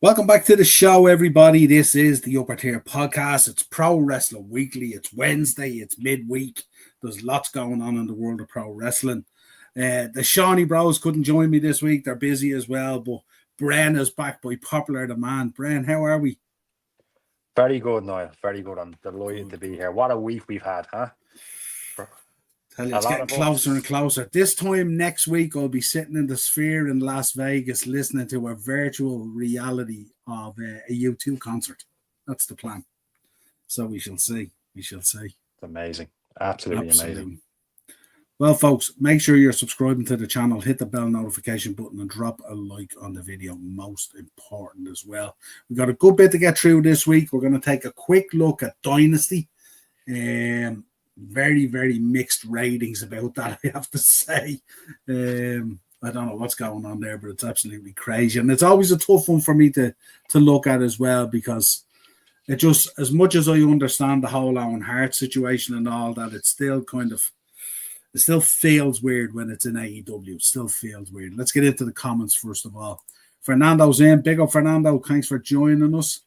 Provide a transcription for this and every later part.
Welcome back to the show, everybody. This is the Upper Tier Podcast. It's Pro Wrestling Weekly. It's Wednesday. It's midweek. There's lots going on in the world of pro wrestling. The Shawnee Bros couldn't join me this week. They're busy as well, but Bren is back by popular demand. Bren, how are we? Very good, Niall. Very good. I'm delighted Good, to be good. here. What a week we've had, huh? For Tell you, a it's lot getting of closer and us. closer. This time next week, I'll be sitting in the Sphere in Las Vegas listening to a virtual reality of a U2 concert. That's the plan. So we shall see. We shall see. It's amazing. Absolutely amazing. Absolutely. Well, folks, make sure you're subscribing to the channel, hit the bell notification button, and drop a like on the video. Most important as well. We've got a good bit to get through this week. We're going to take a quick look at Dynasty. Very, very mixed ratings about that, I have to say. I don't know what's going on there, but it's absolutely crazy. And it's always a tough one for me to look at as well, because it just, as much as I understand the whole Owen Hart situation and all that, it's still kind of, it still feels weird when it's in AEW. It still feels weird. Let's get into the comments first of all. Fernando's in. Big up, Fernando. Thanks for joining us.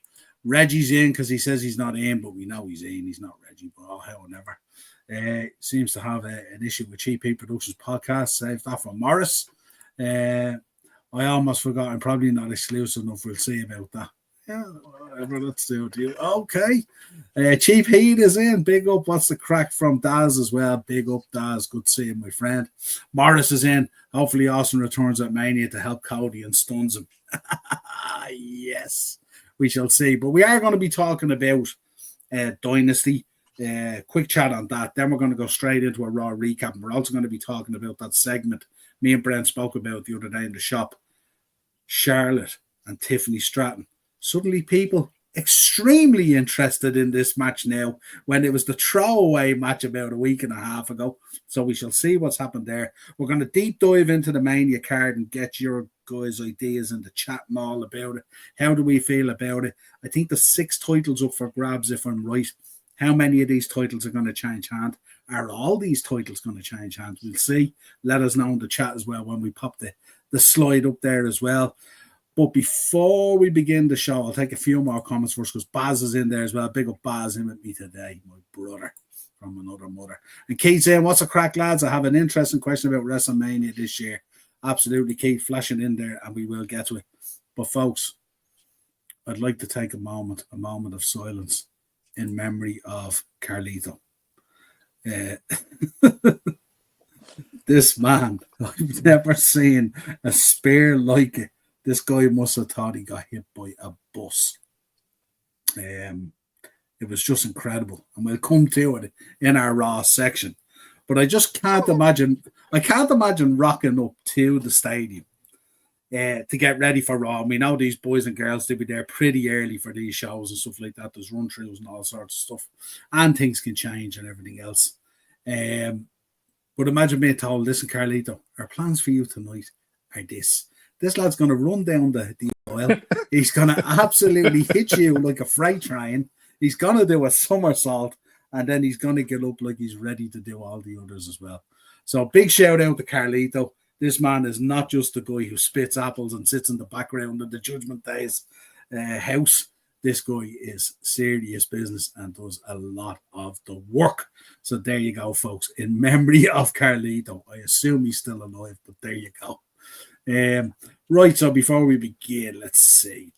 Reggie's in because he says he's not in, but we know he's in. He's not Reggie, but however. Seems to have an issue with Cheap Heat Productions podcast. Save that for Morris. I almost forgot. I'm probably not exclusive enough. We'll see about that. Yeah, whatever. Let's do it. Okay. Cheap Heat is in. Big up. What's the crack from Daz as well? Big up, Daz. Good to see you, my friend. Morris is in. Hopefully, Austin returns at Mania to help Cody and stuns him. Yes, we shall see. But we are going to be talking about Dynasty. Quick chat on that. Then we're going to go straight into a Raw recap. And we're also going to be talking about that segment me and Brent spoke about the other day in the shop. Charlotte and Tiffany Stratton. Suddenly people extremely interested in this match now when it was the throwaway match about a week and a half ago. So we shall see what's happened there. We're going to deep dive into the Mania card and get your guys' ideas in the chat and all about it. How do we feel about it? I think the 6 titles up for grabs, if I'm right. How many of these titles are going to change hand? Are all these titles going to change hands? We'll see. Let us know in the chat as well when we pop the slide up there as well. But before we begin the show, I'll take a few more comments first because Baz is in there as well. Big up Baz in with me today, my brother from another mother. And Keith saying, what's a crack, lads? I have an interesting question about WrestleMania this year. Absolutely, Keith, flashing in there, and we will get to it. But folks, I'd like to take a moment of silence in memory of Carlito. This man, I've never seen a spear like it. This guy must have thought he got hit by a bus. It was just incredible, and we'll come to it in our Raw section. But I just can't imagine. I can't imagine rocking up to the stadium to get ready for Raw. We know these boys and girls, they'll be there pretty early for these shows and stuff like that. There's run-throughs and all sorts of stuff. And things can change and everything else. But imagine being told, listen, Carlito, our plans for you tonight are this. This lad's going to run down the aisle. He's going to absolutely hit you like a freight train. He's going to do a somersault. And then he's going to get up like he's ready to do all the others as well. So big shout out to Carlito. This man is not just a guy who spits apples and sits in the background of the Judgment Day's house. This guy is serious business and does a lot of the work. So there you go, folks. In memory of Carlito. I assume he's still alive, but there you go. Right, so before we begin, let's see.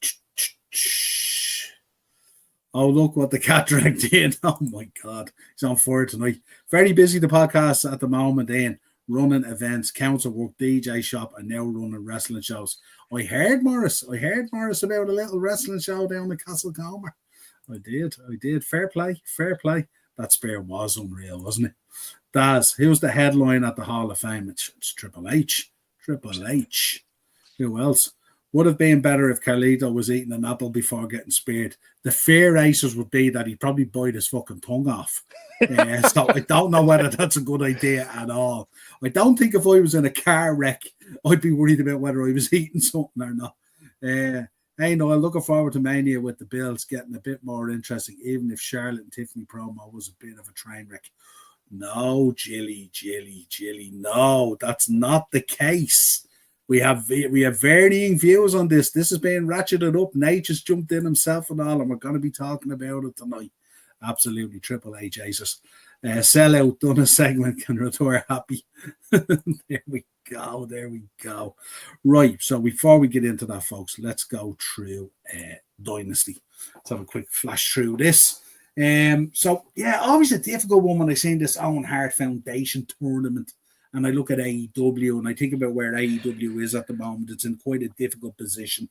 Oh, look what the cat dragged in. Oh, my God. He's on fire tonight. Very busy, the podcast at the moment, Ian. Running events, council work, DJ shop, and now running wrestling shows. I heard Morris about a little wrestling show down in Castle Comer. I did. Fair play. That spear was unreal, wasn't it? Daz, who's the headline at the Hall of Fame? It's Triple H. Who else? Would have been better if Carlito was eating an apple before getting speared. The fear racers would be that he'd probably bite his fucking tongue off. So I don't know whether that's a good idea at all. I don't think if I was in a car wreck, I'd be worried about whether I was eating something or not. Hey, Noel, looking forward to Mania with the Bills getting a bit more interesting, even if Charlotte and Tiffany promo was a bit of a train wreck. No, Jilly, no, that's not the case. we have varying views on this. This is being ratcheted up. Nate just jumped in himself and all, and we're going to be talking about it tonight. Absolutely, Triple H aces. Sellout done a segment, can retire happy. There we go. Right, so before we get into that, folks, let's go through Dynasty. Let's have a quick flash through this. So yeah, always a difficult one when I seen this Owen Hart Foundation tournament. And I look at AEW and I think about where AEW is at the moment. It's in quite a difficult position.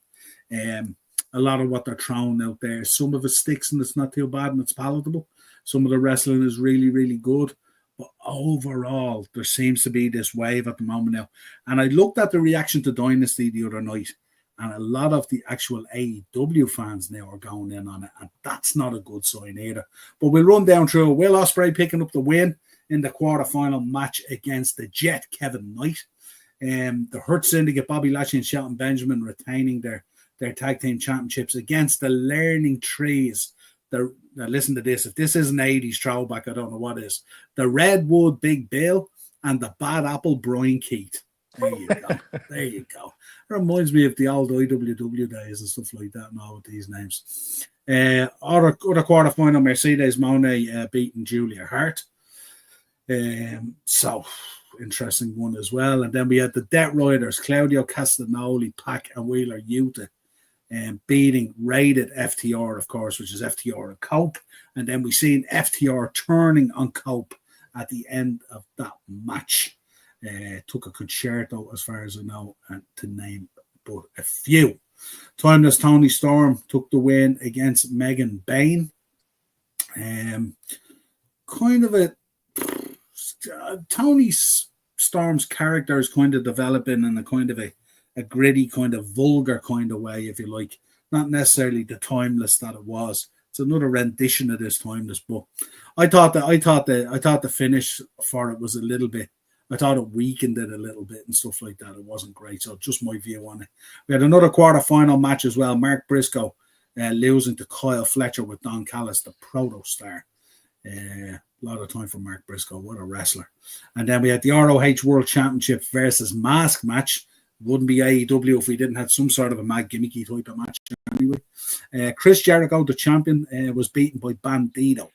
A lot of what they're throwing out there, some of it sticks and it's not too bad and it's palatable. Some of the wrestling is really, really good. But overall, there seems to be this wave at the moment now. And I looked at the reaction to Dynasty the other night. And a lot of the actual AEW fans now are going in on it. And that's not a good sign either. But we'll run down through it. Will Ospreay picking up the win in the quarterfinal match against the Jet, Kevin Knight. The Hurt Syndicate, Bobby Lashley and Shelton Benjamin retaining their tag team championships against the Learning Trees. Now listen to this. If this isn't 80s throwback, I don't know what is. The Redwood Big Bill and the Bad Apple Brian Keith. There you go. There you go. It reminds me of the old IWW days and stuff like that and all with these names. Other quarterfinal, Mercedes Moné beating Julia Hart. So interesting one as well. And then we had the Death Riders, Claudio Castagnoli, Pac and Wheeler Yuta, beating rated FTR, of course, which is FTR and Cope. And then we seen FTR turning on Cope at the end of that match. Took a concerto, as far as I know, and to name but a few. Timeless Tony Storm took the win against Megan Bain. Kind of a Tony Storm's character is kind of developing in a kind of a gritty, kind of vulgar kind of way, if you like. Not necessarily the Timeless that it was. It's another rendition of this Timeless, but I thought the finish for it was a little bit. I thought it weakened it a little bit and stuff like that. It wasn't great. So just my view on it. We had another quarterfinal match as well. Mark Briscoe losing to Kyle Fletcher with Don Callis, the proto star. A lot of time for Mark Briscoe. What a wrestler. And then we had the ROH World Championship versus Mask match. Wouldn't be AEW if we didn't have some sort of a mad gimmicky type of match anyway. Chris Jericho, the champion, was beaten by Bandito.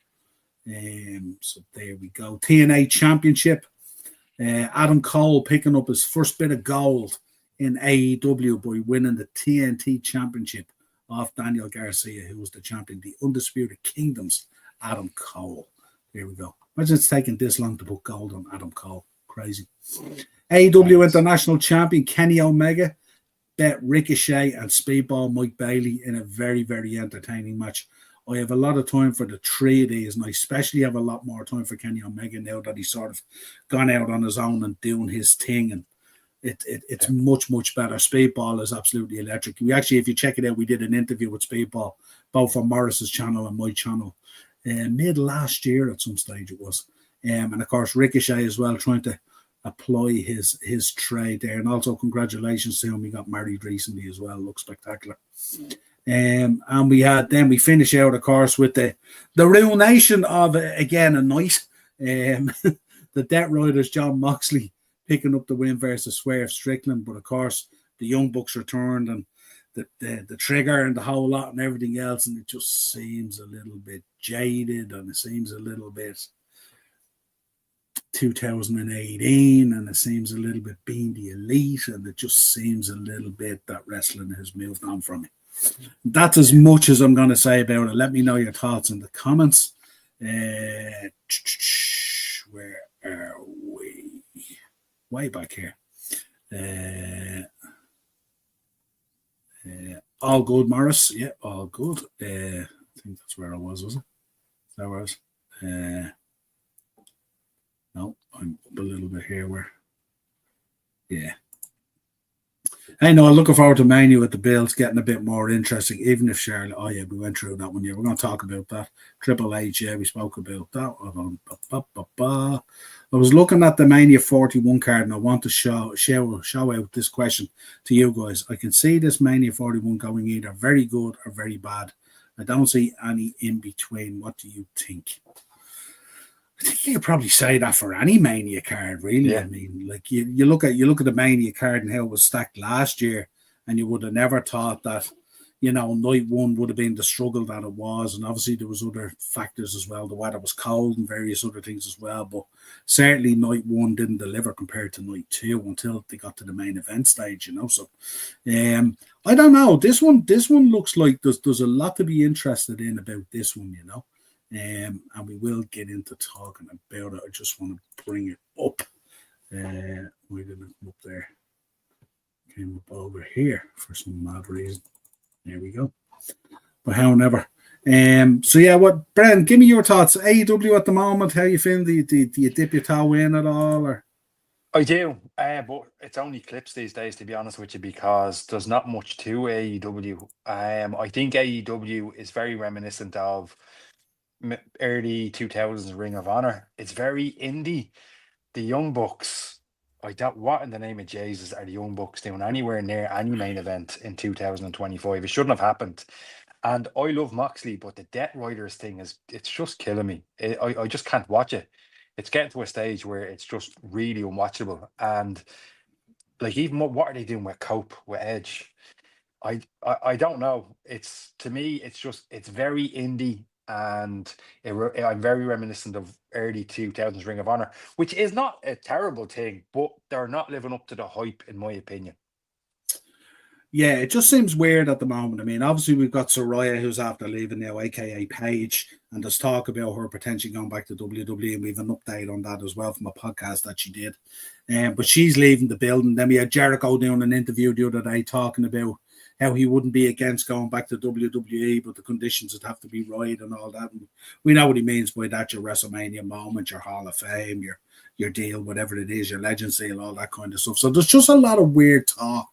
So there we go. TNA Championship. Adam Cole picking up his first bit of gold in AEW by winning the TNT Championship off Daniel Garcia, who was the champion, the Undisputed Kingdom's Adam Cole. There we go. Imagine it's taking this long to put gold on Adam Cole. Crazy. AEW International Champion Kenny Omega bet Ricochet and Speedball Mike Bailey in a very, very entertaining match. I have a lot of time for the three of these, and I especially have a lot more time for Kenny Omega now that he's sort of gone out on his own and doing his thing, and it's much, much better. Speedball is absolutely electric. We actually, if you check it out, we did an interview with Speedball, both on Morris's channel and my channel, mid last year at some stage it was. And of course, Ricochet as well, trying to apply his trade there. And also congratulations to him. He got married recently as well. Looks spectacular. And we finish out, of course, with the ruination of again a night. The Death Riders, John Moxley picking up the win versus Swerve Strickland, but of course the Young Bucks returned and the trigger and the whole lot and everything else, and it just seems a little bit jaded and it seems a little bit 2018 and it seems a little bit being the elite, and it just seems a little bit that wrestling has moved on from it. That's as much as I'm going to say about it. Let me know your thoughts in the comments. Where are we? Way back here. All good, Morris. Yeah, all good. I think that's where I was it? That was. No, I'm up a little bit here where. Yeah. Hey, no, I'm looking forward to Manu with the Bills getting a bit more interesting, even if Charlotte. Oh, yeah, we went through that one. Yeah, we're going to talk about that. Triple H, yeah, we spoke about that. I was looking at the Mania 41 card, and I want to show out this question to you guys. I can see this Mania 41 going either very good or very bad. I don't see any in between. What do you think? I think you could probably say that for any Mania card, really. Yeah. I mean, like you look at the Mania card and how it was stacked last year, and you would have never thought that, night one would have been the struggle that it was, and obviously there was other factors as well. The weather was cold and various other things as well, but certainly night one didn't deliver compared to night two until they got to the main event stage. So, I don't know. This one looks like there's a lot to be interested in about this one. And we will get into talking about it. I just want to bring it up. We didn't come up there. Came up over here for some mad reason. There we go. But however, so yeah, Bren, give me your thoughts. AEW at the moment, how you feeling? Do you dip your toe in at all, or? I do, but it's only clips these days, to be honest with you, because there's not much to AEW. I think AEW is very reminiscent of early 2000s Ring of Honor. It's very indie. The Young Bucks, I doubt what in the name of Jesus are the Young Bucks doing anywhere near any main event in 2025. It shouldn't have happened. And I love Moxley, but the Death Riders thing it's just killing me. I just can't watch it. It's getting to a stage where it's just really unwatchable. And like, even what are they doing with Cope, with Edge? I don't know. It's, to me, it's very indie, and I'm very reminiscent of early 2000s Ring of Honor, which is not a terrible thing, but they're not living up to the hype, in my opinion. Yeah, it just seems weird at the moment. I mean, obviously we've got Soraya, who's after leaving now, aka Paige, and there's talk about her potentially going back to WWE, and we've an update on that as well from a podcast that she did. But she's leaving the building. Then we had Jericho doing an interview the other day talking about how he wouldn't be against going back to WWE, but the conditions would have to be right and all that. And we know what he means by that: your WrestleMania moment, your Hall of Fame, your deal, whatever it is, your Legend Seal, all that kind of stuff. So there's just a lot of weird talk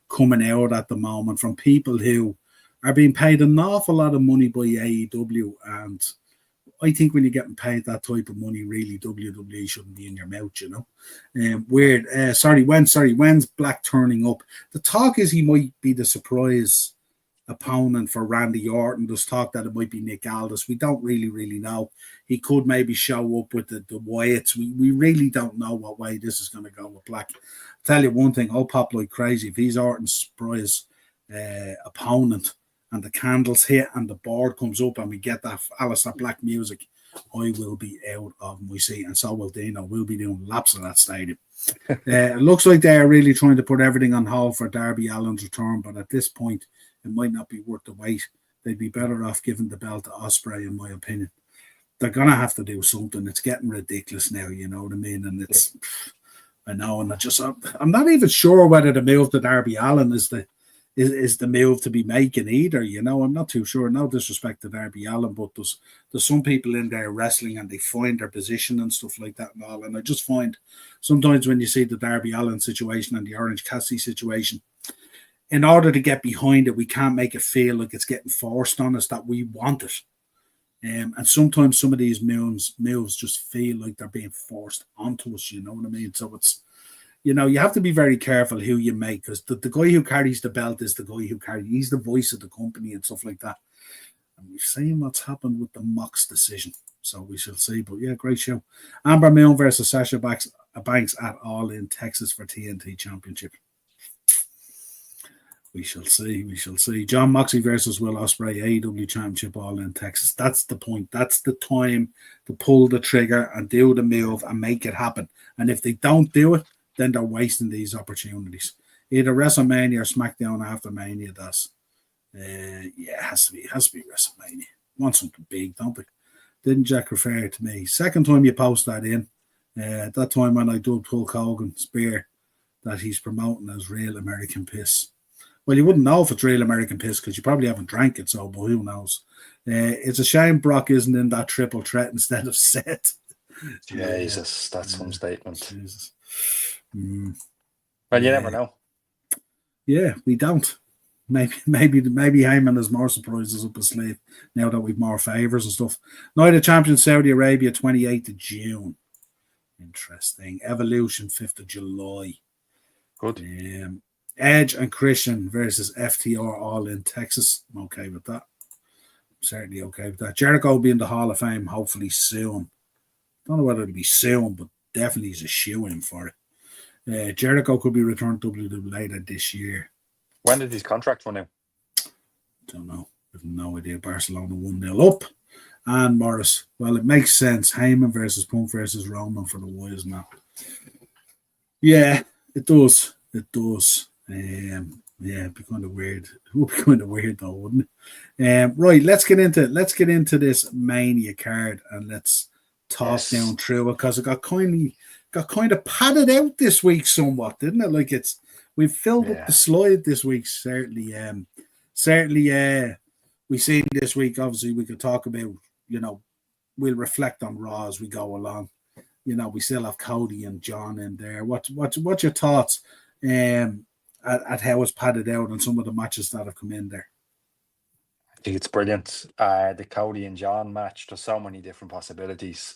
coming out at the moment from people who are being paid an awful lot of money by AEW, and I think when you're getting paid that type of money, really WWE shouldn't be in your mouth, Weird. When's Black turning up? The talk is he might be the surprise opponent for Randy Orton. There's talk that it might be Nick Aldis. We don't really know. He could maybe show up with the Wyatts. We really don't know what way this is going to go with Black. I'll tell you one thing, I'll pop like crazy if he's Orton's surprise opponent and the candles hit and the board comes up and we get that Alistair Black music. I will be out of my seat, and so will Dino. We'll be doing laps of that stadium. It looks like they are really trying to put everything on hold for Darby Allin's return, but at this point, it might not be worth the wait. They'd be better off giving the belt to Ospreay, in my opinion. They're going to have to do something. It's getting ridiculous now, you know what I mean? And I know, and I'm not even sure whether the move to Darby Allin is the move to be making either, I'm not too sure. No disrespect to Darby Allin, but there's some people in there wrestling and they find their position and stuff like that and all. And I just find sometimes when you see the Darby Allin situation and the Orange Cassidy situation, in order to get behind it, we can't make it feel like it's getting forced on us that we want it. And sometimes some of these moves just feel like they're being forced onto us, you know what I mean? So it's, you have to be very careful who you make, because the guy who carries the belt is the guy he's the voice of the company and stuff like that. And we've seen what's happened with the Mox decision. So we shall see. But yeah, great show. Amber Moon versus Sasha Banks at All in Texas for TNT Championship. We shall see. John Moxley versus Will Ospreay, AEW Championship All in Texas. That's the point. That's the time to pull the trigger and do the move and make it happen. And if they don't do it, then they're wasting these opportunities. Either WrestleMania or SmackDown after Mania does. It has to be WrestleMania. Want something big, don't they? Didn't Jack refer to me? Second time you post that in. That time when I dubbed Hulk Hogan's beer that he's promoting as real American piss. Well, you wouldn't know if it's real American piss because you probably haven't drank it, so but who knows? It's a shame Brock isn't in that triple threat instead of Seth. Jesus, that's some statement. Jesus. Well, you never know. Yeah, we don't. Maybe Heyman has more surprises up his sleeve now that we've more favors and stuff. Night of Champions Saudi Arabia, 28th of June. Interesting. Evolution, 5th of July. Good. Edge and Christian versus FTR All in Texas. I'm okay with that. I'm certainly okay with that. Jericho will be in the Hall of Fame hopefully soon. Don't know whether it'll be soon, but definitely he's a shoe-in for it. Jericho could be returned to WWE later this year. When did his contract run out? Don't know. I have no idea. Barcelona 1-0 up. And Morris. Well, it makes sense. Heyman versus Punk versus Roman for the Wise now. Yeah, it does. It does. Yeah, it'd be kind of weird. It would be kind of weird though, wouldn't it? Right, let's get into this Mania card and let's talk down through it because it got kind of padded out this week somewhat, didn't it? Like we've filled up the slide this week, certainly. We seen this week. Obviously, we could talk about. We'll reflect on Raw as we go along. We still have Cody and John in there. What's your thoughts at how it's padded out and some of the matches that have come in there? I think it's brilliant. The Cody and John match. There's so many different possibilities.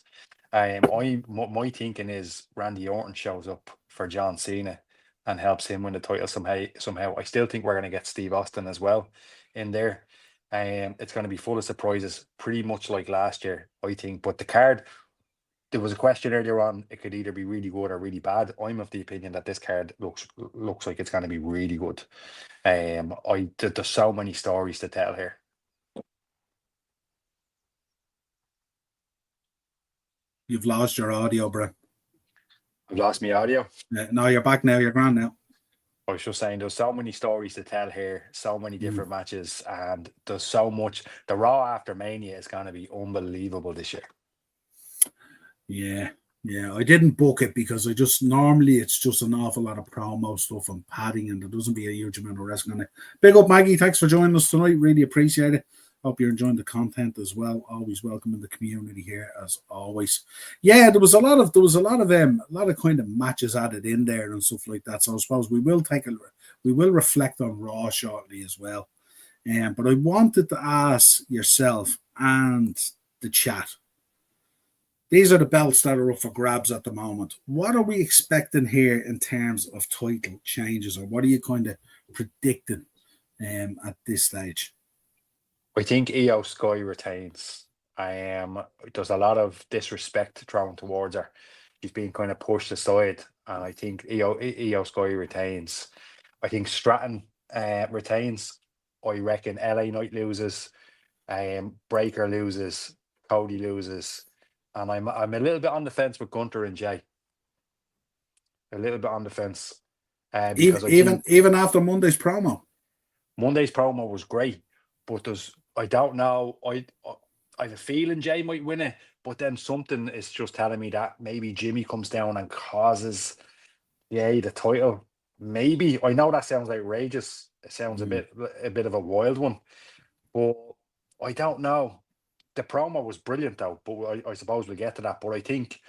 My thinking is Randy Orton shows up for John Cena and helps him win the title somehow. I still think we're going to get Steve Austin as well in there. It's going to be full of surprises, pretty much like last year, I think. But the card, there was a question earlier on, it could either be really good or really bad. I'm of the opinion that this card looks like it's going to be really good. There's so many stories to tell here. You've lost your audio, bro. I've lost my audio. No, you're back now. You're gone now. I was just saying there's so many stories to tell here, so many different matches, and there's so much. The Raw after Mania is going to be unbelievable this year. Yeah. I didn't book it because normally it's just an awful lot of promo stuff and padding, and there doesn't be a huge amount of wrestling on it. Big up, Maggie. Thanks for joining us tonight. Really appreciate it. Hope you're enjoying the content as well. Always welcome in the community here, as always. Yeah, there was a lot of kind of matches added in there and stuff like that. So I suppose we will reflect on Raw shortly as well. But I wanted to ask yourself and the chat. These are the belts that are up for grabs at the moment. What are we expecting here in terms of title changes, or what are you kind of predicting at this stage? I think Io Sky retains. There's a lot of disrespect thrown towards her. She's being kind of pushed aside, and I think Io Sky retains. I think Stratton retains. I reckon LA Knight loses. Breaker loses. Cody loses, and I'm a little bit on the fence with Gunter and Jay. A little bit on the fence. Because even after Monday's promo. Monday's promo was great, but I don't know. I have a feeling Jay might win it, but then something is just telling me that maybe Jimmy comes down and causes the title. Maybe. I know that sounds outrageous. It sounds a bit of a wild one, but I don't know. The promo was brilliant though, but I suppose we'll get to that. But I think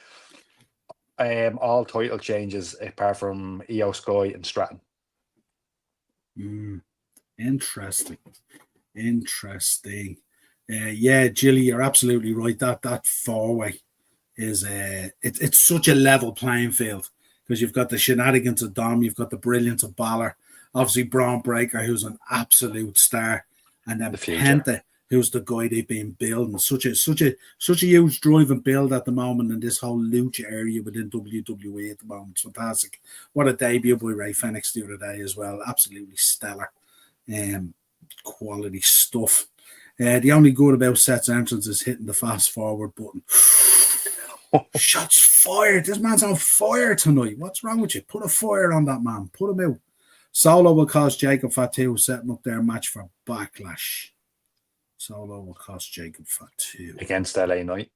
all title changes apart from Io Sky and Stratton. Interesting. Jilly, you're absolutely right. That four-way is it's such a level playing field because you've got the shenanigans of Dom, you've got the brilliance of Balor, obviously Braun Breaker, who's an absolute star, and then Penta, who's the guy they've been building. Such a huge drive and build at the moment in this whole lucha area within WWE at the moment. It's fantastic. What a debut by Ray Fenix the other day as well. Absolutely stellar. Quality stuff. The only good about Seth's entrance is hitting the fast forward button. Shots fired. This man's on fire tonight. What's wrong with you? Put a fire on that man. Put him out. Solo will cost Jacob Fatu, setting up their match for Backlash. Solo will cost Jacob Fatu against LA Knight.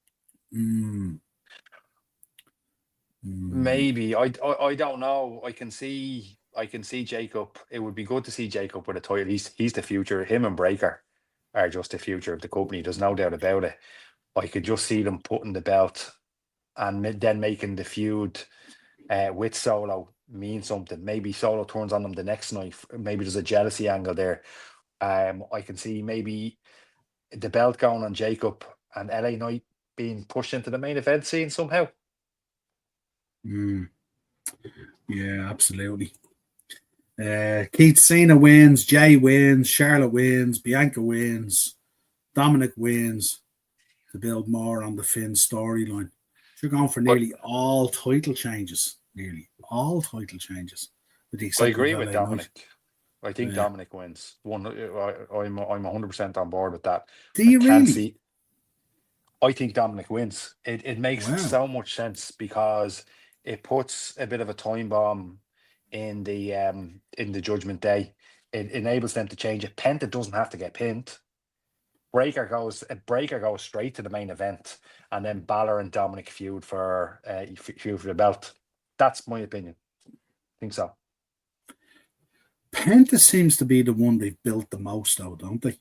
Maybe. I don't know. I can see Jacob. It would be good to see Jacob with a title. He's the future. Him and Breaker are just the future of the company. There's no doubt about it. I could just see them putting the belt and then making the feud with Solo mean something. Maybe Solo turns on them the next night. Maybe there's a jealousy angle there. I can see maybe the belt going on Jacob and LA Knight being pushed into the main event scene somehow. Yeah, absolutely. Keith Cena wins, Jay wins, Charlotte wins, Bianca wins, Dominic wins to build more on the Finn storyline. You're going for But nearly all title changes. Nearly all title changes, with the I exception of agree with LA Knight. Dominic. I think Yeah. Dominic wins. I'm 100% on board with that. Do I you can't really? see. I think Dominic wins. It makes Wow. so much sense because it puts a bit of a time bomb in the Judgment Day. It enables them to change it. Penta doesn't have to get pinned. Breaker goes straight to the main event, and then Balor and Dominic feud for the belt. That's my opinion. I think so. Penta seems to be the one they've built the most, though, don't they?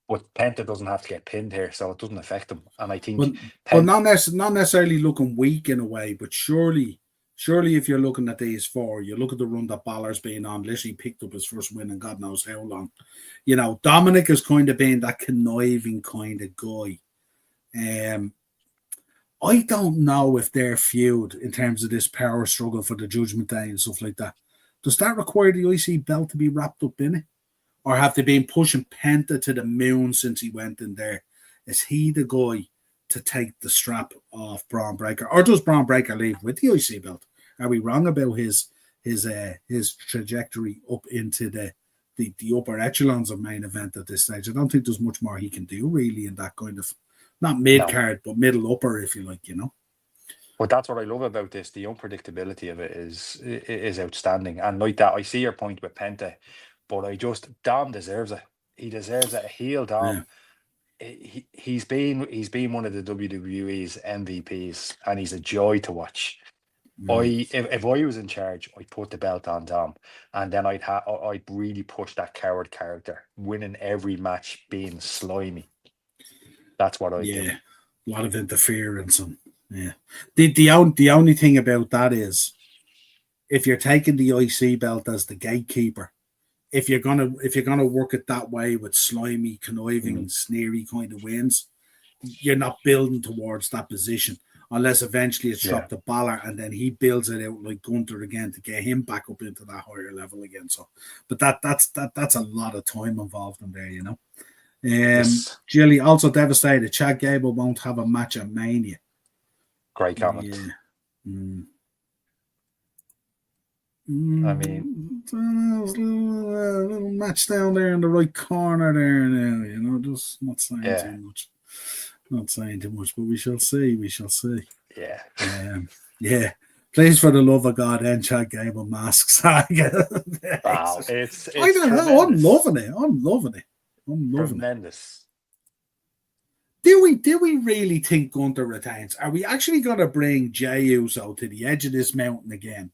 But Penta doesn't have to get pinned here, so it doesn't affect them. And I But think but not necessarily looking weak in a way, but surely if you're looking at these four, you look at the run that Balor's been on, literally picked up his first win in God knows how long. You know, Dominic has kind of been that conniving kind of guy. I don't know if their feud in terms of this power struggle for the Judgment Day and stuff like that, does that require the IC belt to be wrapped up in it? Or have they been pushing Penta to the moon since he went in there? Is he the guy to take the strap off Braun Breaker? Or does Braun Breaker leave with the IC belt? Are we wrong about his trajectory up into the upper echelons of main event at this stage? I don't think there's much more he can do really in that kind of, not mid card, but middle upper, if you like, you know. But that's what I love about this. The unpredictability of it is outstanding. And like that, I see your point with Penta, but Dom deserves it. He deserves it. A heel Dom. Yeah. He's been one of the WWE's MVPs, and he's a joy to watch. If I was in charge, I'd put the belt on Dom, and then I'd really push that coward character, winning every match, being slimy. That's what I do. A lot of interference and the only thing about that is if you're taking the IC belt as the gatekeeper, if you're gonna work it that way with slimy, conniving, sneery kind of wins, you're not building towards that position unless eventually it's dropped to Balor and then he builds it out like Gunther again to get him back up into that higher level again. So, but that's a lot of time involved in there, you know. Jilly also devastated. Chad Gable won't have a match at Mania. Great comment. Yeah. I mean, a little match down there in the right corner there now, you know, just not saying too much. Not saying too much, but we shall see. We shall see. Yeah. Please, for the love of God, end Chad Gable mask saga. Wow, it's I don't know. I'm loving it. Tremendous. Do we really think Gunther retains? Are we actually going to bring Jey Uso to the edge of this mountain again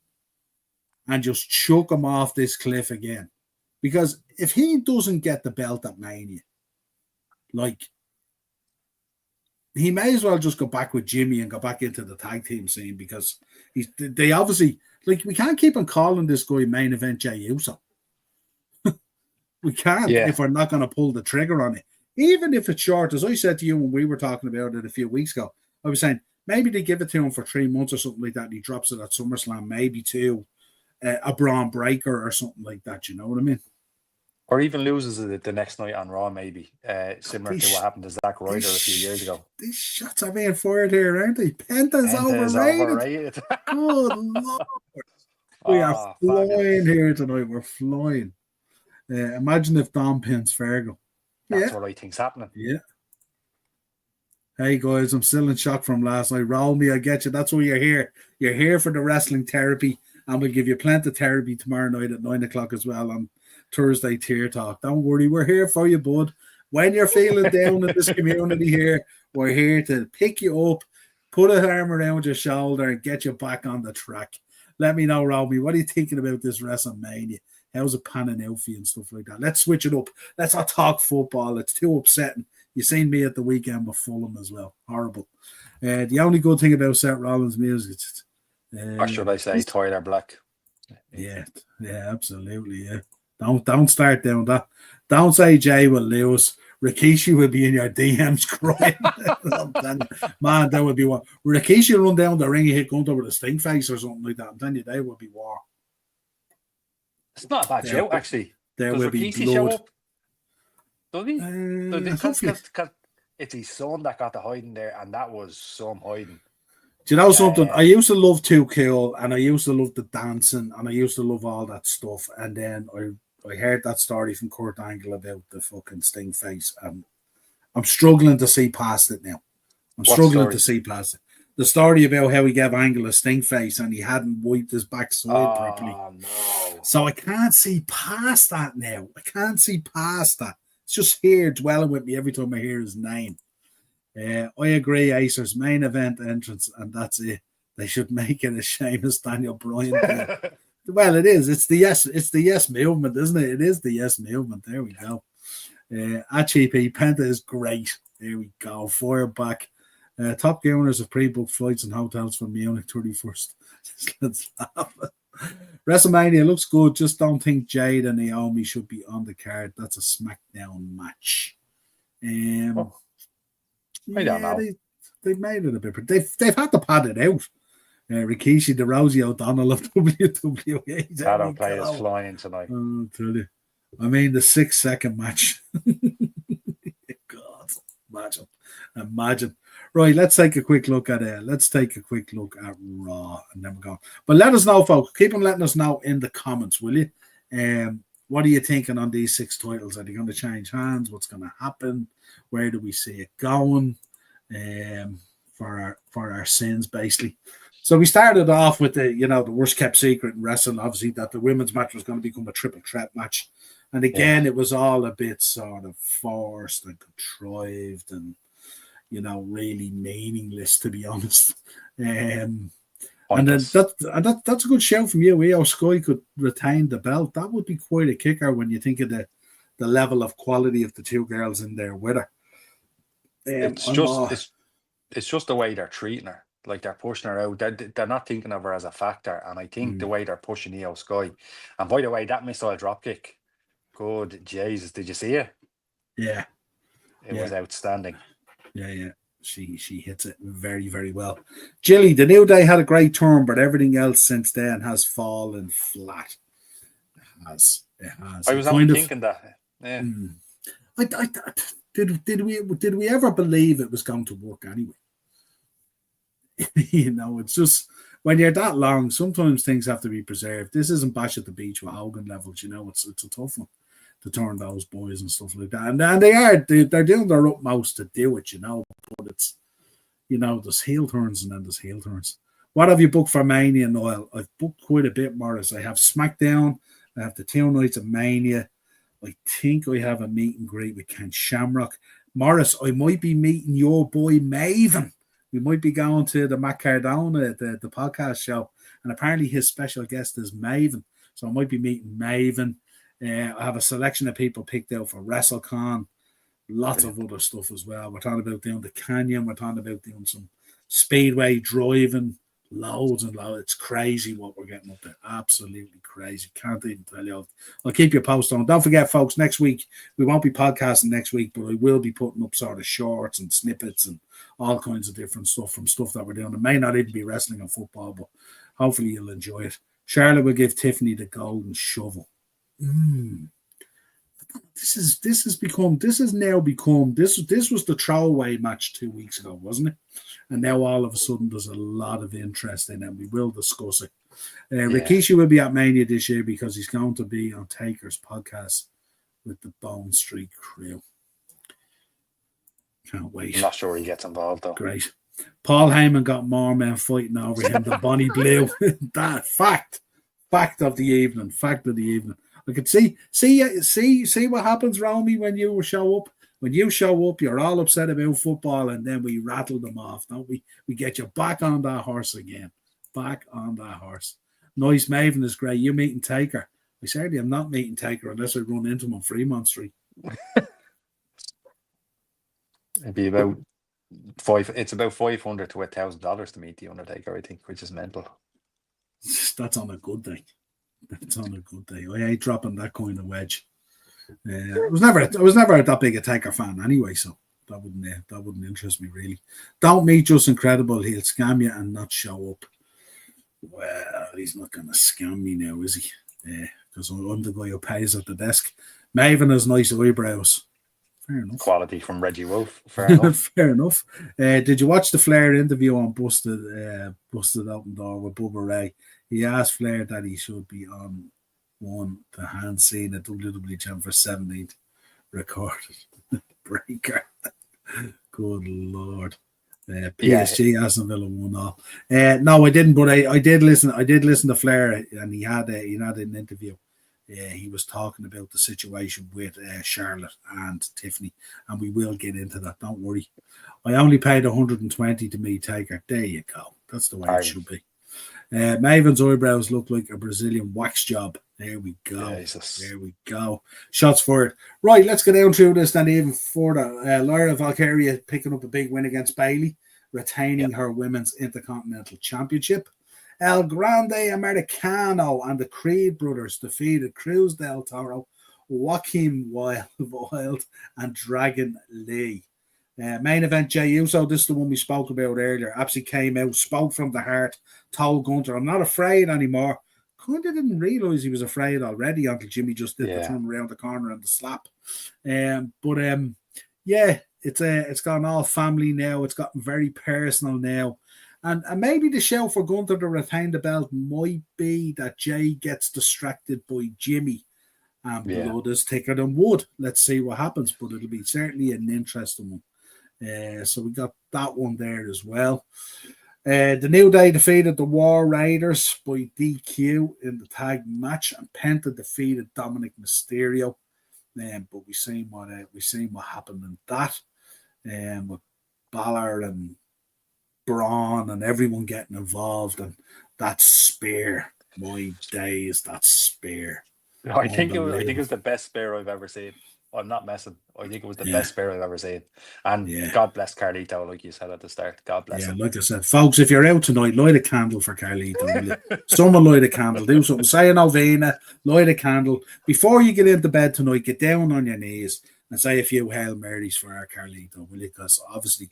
and just chuck him off this cliff again? Because if he doesn't get the belt at Mania, like, he may as well just go back with Jimmy and go back into the tag team scene because they obviously, like, we can't keep on calling this guy main event Jey Uso. We can't if we're not going to pull the trigger on it. Even if it's short, as I said to you when we were talking about it a few weeks ago, I was saying maybe they give it to him for 3 months or something like that and he drops it at SummerSlam, maybe to a Braun Breaker or something like that, you know what I mean? Or even loses it the next night on Raw, maybe. Similar to what happened to Zack Ryder a few years ago. These shots are being fired here, aren't they? Penta's overrated. Good Lord. We are flying here tonight. We're flying. Imagine if Dom pins Fergal. That's what I think's happening. Yeah. Hey guys, I'm still in shock from last night. Roll me, I get you. That's why you're here. You're here for the wrestling therapy, and we'll give you plenty of therapy tomorrow night at 9 o'clock as well on Thursday Tier Talk. Don't worry, we're here for you, bud. When you're feeling down in this community here, we're here to pick you up, put an arm around your shoulder, and get you back on the track. Let me know, Robbie, what are you thinking about this WrestleMania? How's it panning out for you and stuff like that? Let's switch it up. Let's not talk football. It's too upsetting. You seen me at the weekend with Fulham as well. Horrible. The only good thing about Seth Rollins' music is... or should I say Tyler Black? Yeah, absolutely, yeah. Don't start down that. Don't say Jay will lose. Rikishi will be in your DMs crying. Man, that would be what. Rikishi will run down the ring and hit Gunther with a stink face or something like that. I'm telling you, they would be war. It's not a bad show, actually. There will be Rikishi blood. show up? Does he? Because it's his son that got the hiding there, and that was some hiding. Do you know something? I used to love Too Cool, and I used to love the dancing, and I used to love all that stuff. And then I heard that story from Kurt Angle about the fucking Sting face, and I'm struggling to see past it now. I'm struggling to see past it. The story about how he gave Angle a Sting face and he hadn't wiped his backside properly. No. So I can't see past that now. I can't see past that. It's just here dwelling with me every time I hear his name. I agree, Acers, main event entrance, and that's it. They should make it a Sheamus Daniel Bryan thing. Well, it is. It's the yes movement, isn't it? It is the yes movement. There we go. HEP Penta is great. There we go. Fire back. Top Gear owners have pre-booked flights and hotels for Munich 31st. Let's laugh. WrestleMania looks good. Just don't think Jade and Naomi should be on the card. That's a SmackDown match. I don't know. They've made it a bit. They've had to pad it out. Rikishi, the Rosie O'Donnell of WWE. Shadow players flying tonight. Oh, tell you. I mean, the 6-second match. God, imagine. Right, let's take a quick look at Raw, and then we're going. But let us know, folks. Keep on letting us know in the comments, will you? What are you thinking on these 6 titles? Are they going to change hands? What's going to happen? Where do we see it going? For our sins, basically. So we started off with the worst kept secret in wrestling, obviously, that the women's match was going to become a triple threat match. And again, it was all a bit sort of forced and contrived and, really meaningless, to be honest. And then that's a good shout from you. Io Sky could retain the belt. That would be quite a kicker when you think of the level of quality of the 2 girls in there with her. It's just the way they're treating her. Like, they're pushing her out. They're not thinking of her as a factor. And I think the way they're pushing Io Sky. And by the way, that missile dropkick. Good Jesus, did you see it? Yeah. It was outstanding. Yeah. She hits it very, very well. Jilly, the New Day had a great turn, but everything else since then has fallen flat. It has. I was only thinking that. Yeah. Did we ever believe it was going to work anyway? It's just when you're that long, sometimes things have to be preserved. This isn't Bash at the Beach with Hogan levels, it's a tough one to turn those boys and stuff like that. And they're doing their utmost to do it, but it's, there's heel turns and then there's heel turns. What have you booked for Mania, Niall? I've booked quite a bit, Morris. I have SmackDown. I have the 2 nights of Mania. I think I have a meet and greet with Ken Shamrock. Morris, I might be meeting your boy Maven. We might be going to the Matt Cardona, the podcast show. And apparently his special guest is Maven. So I might be meeting Maven. I have a selection of people picked out for WrestleCon. Lots of other stuff as well. We're talking about doing the Canyon. We're talking about doing some speedway driving. Loads and loads. It's crazy what we're getting up there. Absolutely crazy. Can't even tell you. I'll keep you posted on. Don't forget, folks, next week, we won't be podcasting next week, but I will be putting up sort of shorts and snippets and all kinds of different stuff from stuff that we're doing. It may not even be wrestling or football, but hopefully you'll enjoy it. Charlotte will give Tiffany the golden shovel. This was the throwaway match 2 weeks ago, wasn't it? And now all of a sudden there's a lot of interest in it. We will discuss it. Rikishi will be at Mania this year because he's going to be on Taker's podcast with the Bone Street crew. Can't wait. I'm not sure he gets involved though. Great. Paul Heyman got more men fighting over him than Bonnie Blue. That fact of the evening. I could see what happens, Romy, when you show up. When you show up, you're all upset about football, and then we rattle them off, don't we? We get you back on that horse again. Back on that horse. Nice Maven is great. You meeting Taker. I certainly am not meeting Taker unless I run into him on Fremont Street. It'd be about $500 to $1,000 to meet the Undertaker, I think, which is mental. That's on a good day. I ain't dropping that kind of wedge. I was never that big a Taker fan anyway, so that wouldn't interest me really. Don't meet Just Incredible. He'll scam you and not show up. Well, he's not going to scam me now, is he? Because I'm the guy who pays at the desk. Maven has nice eyebrows. Fair enough. Quality from Reggie Wolf. Fair enough. Fair enough. Did you watch the Flair interview on Busted Open Door with Bubba Ray? He asked Flair that he should be on one to hand scene at WWE Champ for 17th recorded breaker. Good Lord. PSG Aston Villa 1-0. No, I didn't, but I did listen. I did listen to Flair, and he had an interview. He was talking about the situation with Charlotte and Tiffany, and we will get into that. Don't worry. I only paid 120 to meet Taker. There you go. That's the way it should be. Maven's eyebrows look like a Brazilian wax job. There we go. Jesus. There we go. Shots for it. Right, let's go down through this then even further. Lyra Valkyria picking up a big win against Bayley, retaining her Women's Intercontinental Championship. El Grande Americano and the Creed brothers defeated Cruz del Toro, Joaquin Wild, and Dragon Lee. Main event, Jey Uso. This is the one we spoke about earlier. Absolutely came out, spoke from the heart, told Gunther, I'm not afraid anymore. Kind of didn't realize he was afraid already until Jimmy just did the turn around the corner and the slap. It's gone all family now. It's gotten very personal now. And maybe the show for Gunther to retain the belt might be that Jey gets distracted by Jimmy. And blood is thicker than wood. Let's see what happens. But it'll be certainly an interesting one. So we got that one there as well. The New Day defeated the War Raiders by DQ in the tag match, and Penta defeated Dominic Mysterio. But we seen what happened in that. With Balor and Braun and everyone getting involved, and that spear. My days, that spear. I think it was the best spear I've ever seen. I'm not messing. I think it was the best spear I've ever seen. And God bless Carlito, like you said at the start. God bless him. Like I said, folks, if you're out tonight, light a candle for Carlito. Someone light a candle. Do something. Say a novena. Light a candle. Before you get into bed tonight, get down on your knees and say a few Hail Marys for our Carlito, will you? Because obviously,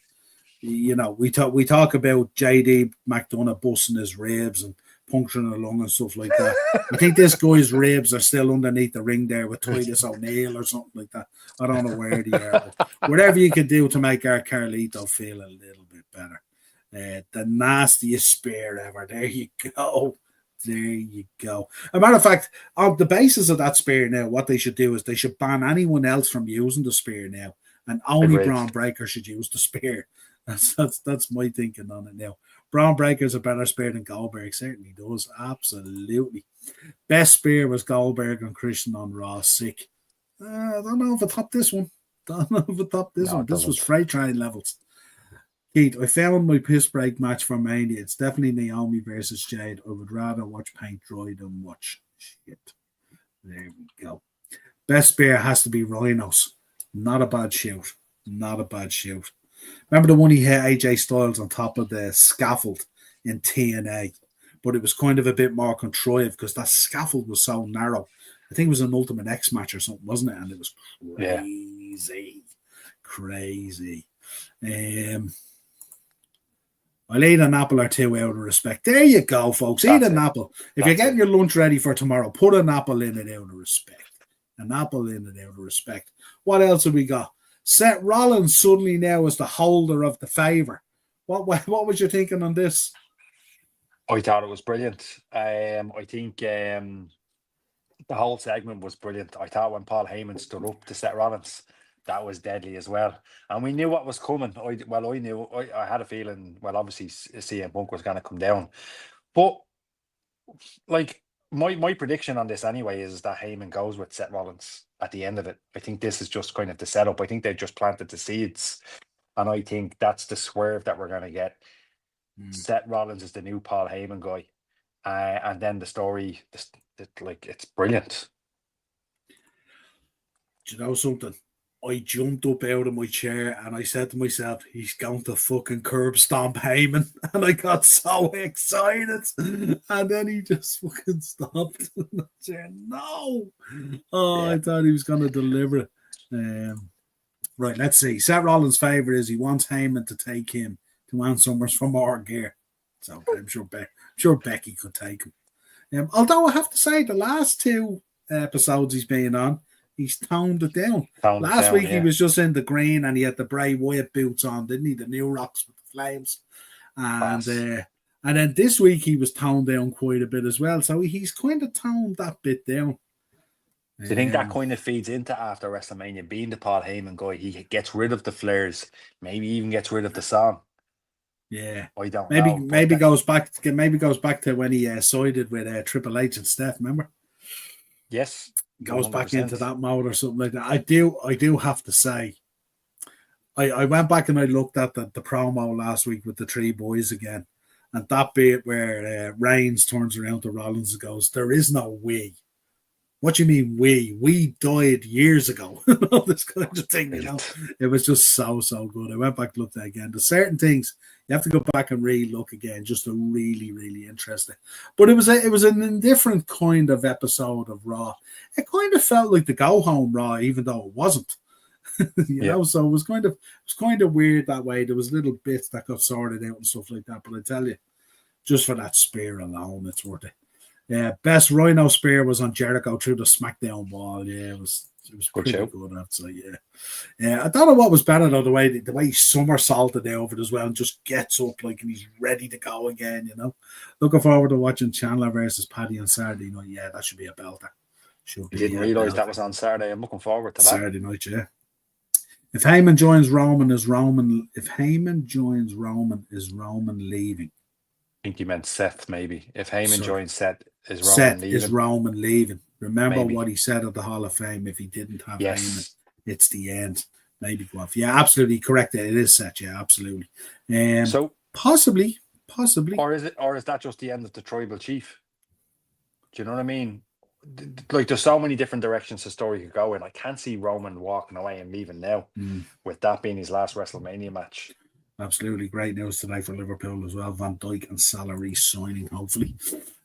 you know, we talk about JD McDonough busting his ribs and puncturing a lung and stuff like that. I think this guy's ribs are still underneath the ring there with Titus O'Neil or something like that. I don't know where they are. But whatever you can do to make our Carlito feel a little bit better. The nastiest spear ever. There you go. There you go. As a matter of fact, on the basis of that spear now, what they should do is they should ban anyone else from using the spear now, and only Braun Breaker should use the spear. That's my thinking on it now. Braun Breaker's a better spear than Goldberg. Certainly does. Absolutely. Best spear was Goldberg and Christian on Raw. Sick. I don't know if I topped this one. This was freight train levels. Keith, I found my piss break match for Mania. It's definitely Naomi versus Jade. I would rather watch paint dry than watch shit. There we go. Best spear has to be Rhinos. Not a bad shout. Remember the one he hit AJ Styles on top of the scaffold in TNA, but it was kind of a bit more contrived because that scaffold was so narrow. I think it was an Ultimate X match or something, wasn't it? And it was crazy. I'll eat an apple or two out of respect. There you go, folks. Eat an apple. If you're getting your lunch ready for tomorrow, put an apple in it out of respect. What else have we got? Seth Rollins suddenly now is the holder of the Favour. What was you thinking on this? I thought it was brilliant. I think the whole segment was brilliant. I thought when Paul Heyman stood up to Seth Rollins, that was deadly as well. And we knew what was coming. I had a feeling, obviously CM Punk was going to come down. But, like, my prediction on this anyway is that Heyman goes with Seth Rollins at the end of it. I think this is just kind of the setup. I think they've just planted the seeds. And I think that's the swerve that we're going to get. Seth Rollins is the new Paul Heyman guy. And then the story, it's brilliant. Do you know something? I jumped up out of my chair and I said to myself, he's going to fucking curb stomp Heyman. And I got so excited. And then he just fucking stopped. And I said, no. I thought he was going to deliver it. Right, let's see. Seth Rollins' favourite is he wants Heyman to take him to Ann Summers for more gear. So I'm sure Becky could take him. Although I have to say, the last two episodes he's been on, He's toned it down. Toned it Last down, week he yeah. was just in the green and he had the Bray Wyatt boots on, didn't he? The New Rocks with the flames. Class. And then this week he was toned down quite a bit as well. So he's kind of toned that bit down. Do you think that kind of feeds into after WrestleMania, being the Paul Heyman guy? He gets rid of the flares, maybe even gets rid of the song. Yeah, I don't maybe know. maybe goes back to when he sided with Triple H and Steph. Remember? Yes, Goes back 100%. into that mode or something like that. I do have to say, I went back and I looked at the promo last week with the three boys again, and that bit where Reigns turns around to Rollins and goes, "There is no we." What do you mean we? We died years ago. All this kind of thing, you know. It was just so good. I went back and looked at it again. There's certain things you have to go back and re-look again, just to really interesting. But it was an indifferent kind of episode of Raw. It kind of felt like the go home Raw, even though it wasn't. you know, so it was kind of weird that way. There was little bits that got sorted out and stuff like that. But I tell you, just for that spear alone, it's worth it. Yeah, best Rhino spear was on Jericho through the SmackDown wall. Yeah, it was pretty good. I'd say. Yeah. I don't know what was better though, the way he somersaulted over it as well and just gets up like he's ready to go again. You know, looking forward to watching Chandler versus Paddy on Saturday night. Yeah, that should be a belter. I didn't realize that was on Saturday. I'm looking forward to that. Saturday night, yeah. If Heyman joins Roman, is Roman? If Heyman joins Roman, is Roman leaving? I think you meant Seth, maybe. If Heyman joins Seth, is Roman Seth leaving? Is Roman leaving? Remember what he said at the Hall of Fame. If he didn't have Heyman, it's the end. Maybe go off. Yeah, absolutely correct. It is Seth. Yeah, absolutely. So possibly. Or is that just the end of the tribal chief? Do you know what I mean? Like, there's so many different directions the story could go in. I can't see Roman walking away and leaving now, with that being his last WrestleMania match. Absolutely great news today for Liverpool as well. Van Dijk and Salah signing, hopefully.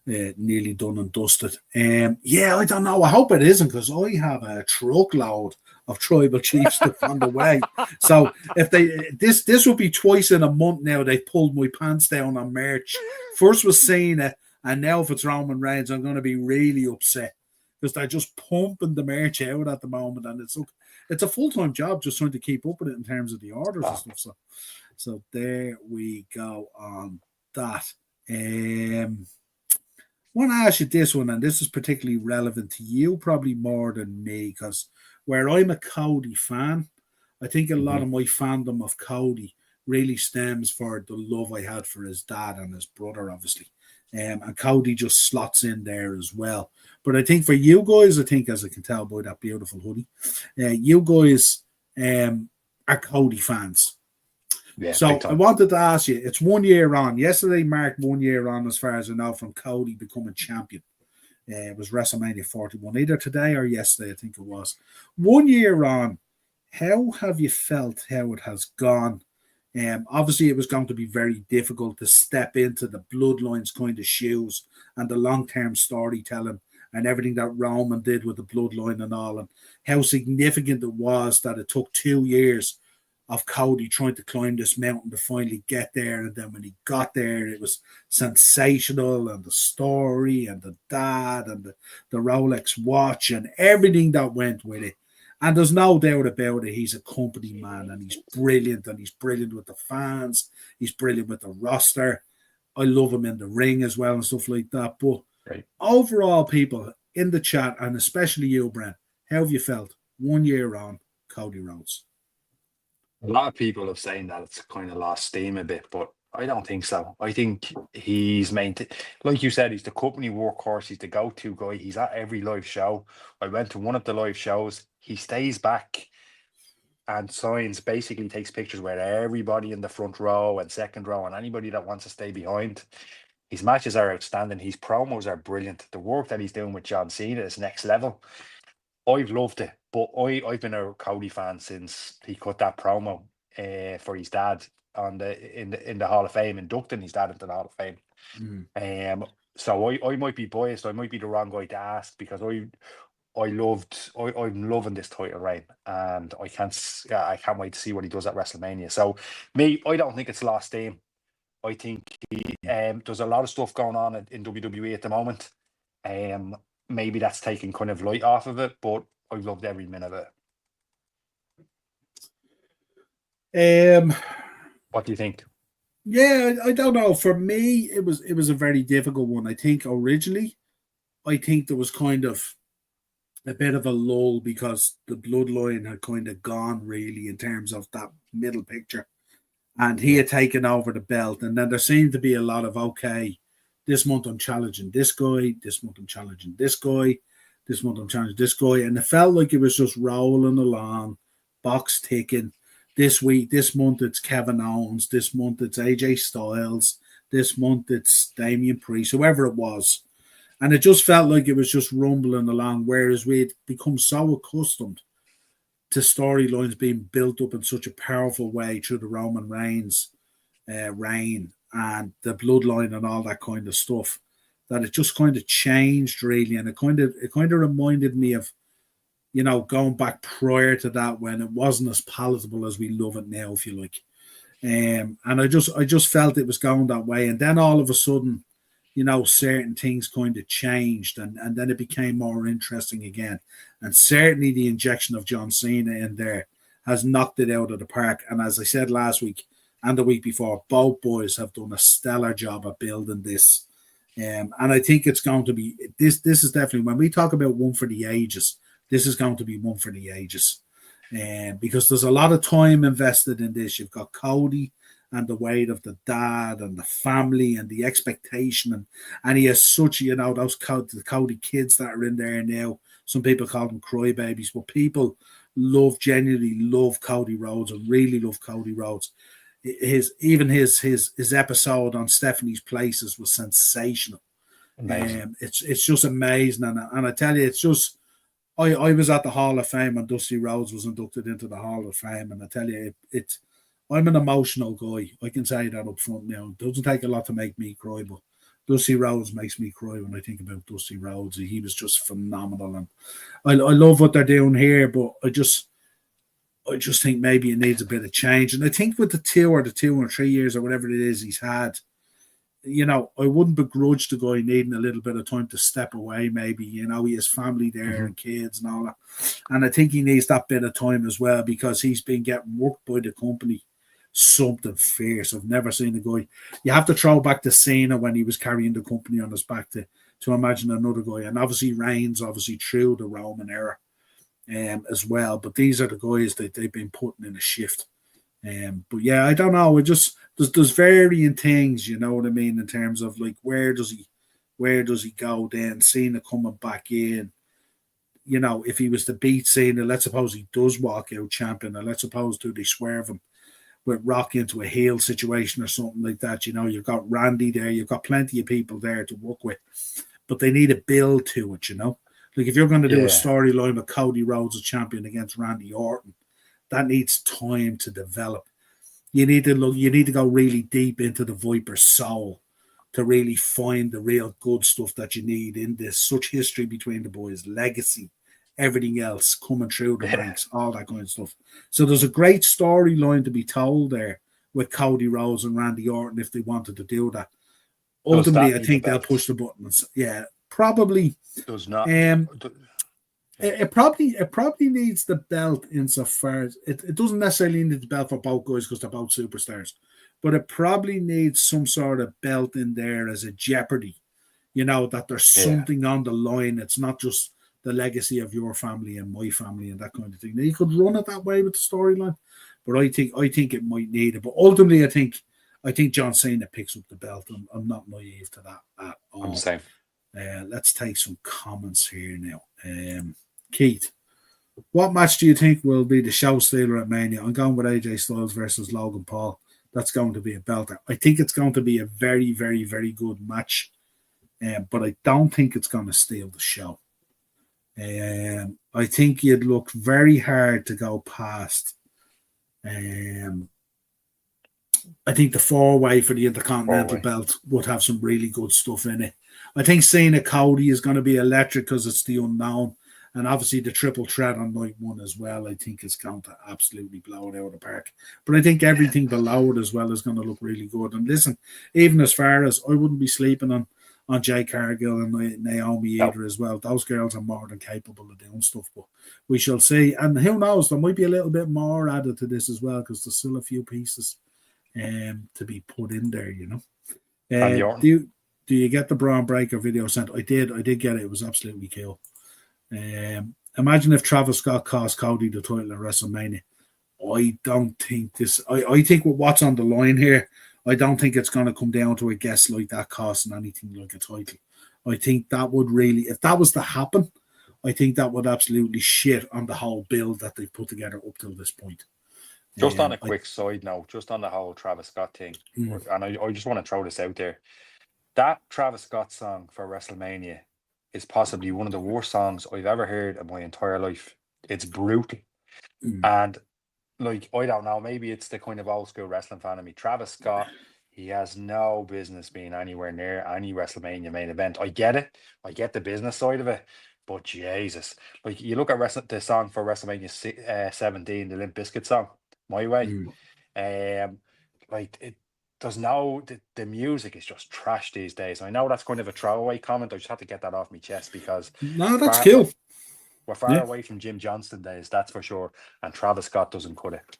Nearly done and dusted. Yeah, I don't know. I hope it isn't, because I have a truckload of tribal chief stuff on the way. So if this will be twice in a month now. They pulled my pants down on merch. First was Cena, and now if it's Roman Reigns, I'm going to be really upset, because they're just pumping the merch out at the moment, and it's a full-time job just trying to keep up with it in terms of the orders and stuff. So there we go on that. I want to ask you this one, and this is particularly relevant to you, probably more than me, because where I'm a Cody fan, I think a lot of my fandom of Cody really stems for the love I had for his dad and his brother, obviously. And Cody just slots in there as well. But I think for you guys, as I can tell by that beautiful hoodie, you guys are Cody fans. Yeah, so I wanted to ask you, it's 1 year on. Yesterday marked 1 year on, as far as I know, from Cody becoming champion. It was WrestleMania 41, either today or yesterday, I think it was. 1 year on, how have you felt how it has gone? Obviously, it was going to be very difficult to step into the Bloodline's kind of shoes and the long-term storytelling and everything that Roman did with the Bloodline and all, and how significant it was that it took 2 years of Cody trying to climb this mountain to finally get there. And then when he got there, it was sensational, and the story and the dad and the Rolex watch and everything that went with it. And there's no doubt about it, he's a company man, and he's brilliant with the fans. He's brilliant with the roster. I love him in the ring as well and stuff like that. But overall, people in the chat, and especially you, Brent, how have you felt 1 year on Cody Rhodes? A lot of people have saying that it's kind of lost steam a bit, but I don't think so. I think he's maintained, like you said, he's the company workhorse. He's the go-to guy. He's at every live show. I went to one of the live shows. He stays back and signs, basically takes pictures with everybody in the front row and second row and anybody that wants to stay behind. His matches are outstanding. His promos are brilliant. The work that he's doing with John Cena is next level. I've loved it, but I've been a Cody fan since he cut that promo for his dad in the Hall of Fame, inducting his dad into the Hall of Fame. So I might be biased. I might be the wrong guy to ask, because I'm loving this title reign, and I can't wait to see what he does at WrestleMania. So I don't think it's lost steam. I think there's a lot of stuff going on in WWE at the moment. Maybe that's taking kind of light off of it, but I've loved every minute of Um, it. What do you think? yeah, I don't know. For me, it was a very difficult one. I think originally, I think there was kind of a bit of a lull because the bloodline had kind of gone really in terms of that middle picture, and he Yeah, had taken over the belt, and then there seemed to be a lot of okay, this month I'm challenging this guy, this month I'm challenging this guy, this month I'm challenging this guy, and it felt like it was just rolling along, box ticking. This week, this month it's Kevin Owens, this month it's AJ Styles, this month it's Damian Priest, whoever it was, and it just felt like it was just rumbling along. Whereas we'd become so accustomed to storylines being built up in such a powerful way through the Roman Reigns reign and the bloodline and all that kind of stuff, that it just kind of changed really, and it kind of reminded me of going back prior to that when it wasn't as palatable as we love it now, if you like. And I just felt it was going that way, and then all of a sudden, certain things kind of changed, and then it became more interesting again. And certainly the injection of John Cena in there has knocked it out of the park. And as I said last week and the week before, both boys have done a stellar job at building this. And I think it's going to be this. This is definitely, when we talk about one for the ages, this is going to be one for the ages. Because there's a lot of time invested in this. You've got Cody and the weight of the dad and the family and the expectation, and he has such, those the Cody kids that are in there now. Some people call them crybabies, but people genuinely love Cody Rhodes and really love Cody Rhodes. His episode on Stephanie's Places was sensational. Amazing. It's just amazing, and I tell you, it's just. I was at the Hall of Fame and Dusty Rhodes was inducted into the Hall of Fame, and I tell you, I'm an emotional guy. I can say that up front now. It doesn't take a lot to make me cry, but Dusty Rhodes makes me cry when I think about Dusty Rhodes. He was just phenomenal, and I love what they're doing here, but I just think maybe it needs a bit of change. And I think with the 2 or 3 years or whatever it is he's had, I wouldn't begrudge the guy needing a little bit of time to step away, maybe. He has family there and kids and all that. And I think he needs that bit of time as well, because he's been getting worked by the company something fierce. I've never seen a guy. You have to throw back to Cena when he was carrying the company on his back to imagine another guy. And obviously Reigns, through the Roman era as well. But these are the guys that they've been putting in a shift. But yeah, I don't know. It just there's varying things, you know what I mean, in terms of like where does he go then? Cena coming back in, if he was to beat Cena, let's suppose he does walk out champion, or let's suppose they swerve him with Rock into a heel situation or something like that. You've got Randy there, you've got plenty of people there to work with, but they need a build to it, Like if you're going to do a Yeah, storyline with Cody Rhodes as champion against Randy Orton, that needs time to develop. You need to go really deep into the Viper's soul to really find the real good stuff that you need in this. Such history between the boys, legacy, everything else coming through the yeah. ranks, all that kind of stuff. So there's a great storyline to be told there with Cody Rhodes and Randy Orton if they wanted to do that. Does Ultimately, that I need the think they'll belt? push the buttons. Yeah, probably. Does not. Um, Yeah. it probably needs the belt insofar as it doesn't necessarily need the belt for both guys because they're both superstars, but it probably needs some sort of belt in there as a jeopardy, that there's Yeah. something on the line. It's not just the legacy of your family and my family and that kind of thing. Now, you could run it that way with the storyline, but I think it might need it. But ultimately, I think John Cena picks up the belt. I'm not naive to that at I'm the all. same. Let's take some comments here now. Keith, what match do you think will be the show stealer at Mania? I'm going with AJ Styles versus Logan Paul. That's going to be a belter. I think it's going to be a very, very, very good match, but I don't think it's going to steal the show. I think you'd look very hard to go past. Um, I think the four-way for the Four Intercontinental way. belt would have some really good stuff in it. I think Cena Cody is going to be electric because it's the unknown. And obviously the triple threat on night one as well, I think is going to absolutely blow it out of the park. But I think everything below it as well is going to look really good. And listen, even as far as I wouldn't be sleeping Jay Cargill and Naomi either as well. Those girls are more than capable of doing stuff, but we shall see. And who knows, there might be a little bit more added to this as well, because there's still a few pieces to be put in there, you know. And the Do you get the Braun Breaker video sent? I did get it. It was absolutely cool. Imagine if Travis Scott cost Cody the title at WrestleMania. I don't think this. I think with what's on the line here, I don't think it's going to come down to a guest like that costing anything like a title. I think that would really, if that was to happen, I think that would absolutely shit on the whole build that they've put together up till this point. Just on a quick side note, just on the whole Travis Scott thing, and I just want to throw this out there. That Travis Scott song for WrestleMania is possibly one of the worst songs I've ever heard in my entire life. It's brutal. And like, I don't know, maybe it's the kind of old school wrestling fan of me. Travis Scott, he has no business being anywhere near any WrestleMania main event. I get it. I get the business side of it. But Jesus, like, you look at the song for WrestleMania 17, the Limp Bizkit song, My Way. Like, it does the music is just trash these days. I know that's kind of a throwaway comment. I just had to get that off my chest because that's cool. We're far away from Jim Johnston days, that's for sure. And Travis Scott doesn't cut it.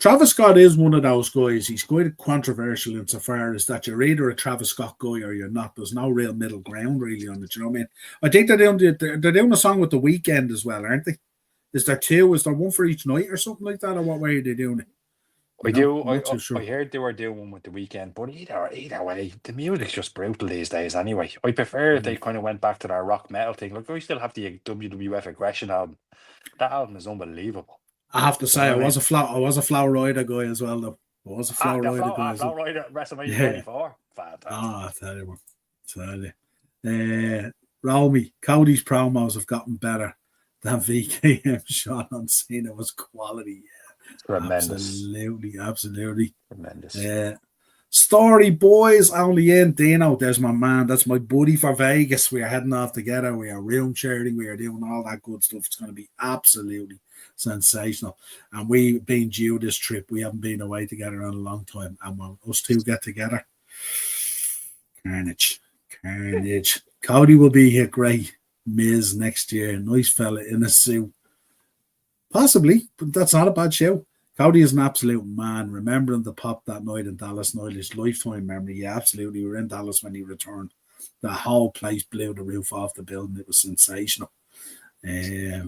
Travis Scott is one of those guys. He's quite controversial insofar as that you're either a Travis Scott guy or you're not. There's no real middle ground really on it. You know what I mean? I think they're doing a song with The Weeknd as well, aren't they? Is there two? Is there one for each night or something like that? Or what way are they doing it? I heard they were doing one with The Weeknd, but either way, the music's just brutal these days anyway. I prefer if they kind of went back to their rock metal thing. Like, I still have the WWF Aggression album. That album is unbelievable. I have to say, I was a Flow Rider guy as well, though. I was a Flow Rider guy. Flow Rider WrestleMania 24. Fantastic. I tell you. Romy, Cody's promos have gotten better than VKM Sean on Cena was quality. Tremendous. Absolutely. Tremendous. Story boys only in. Dino, there's my man. That's my buddy for Vegas. We are heading off together. We are room sharing. We are doing all that good stuff. It's going to be absolutely sensational. And we've been due this trip. We haven't been away together in a long time. And when us two get together, carnage. Cody will be here. Great Miz next year. Nice fella in a suit. Possibly, but that's not a bad show. Cody is an absolute man. Remembering the pop that night in Dallas, Niall's lifetime memory. Yeah, absolutely. We were in Dallas when he returned. The whole place blew the roof off the building. It was sensational. They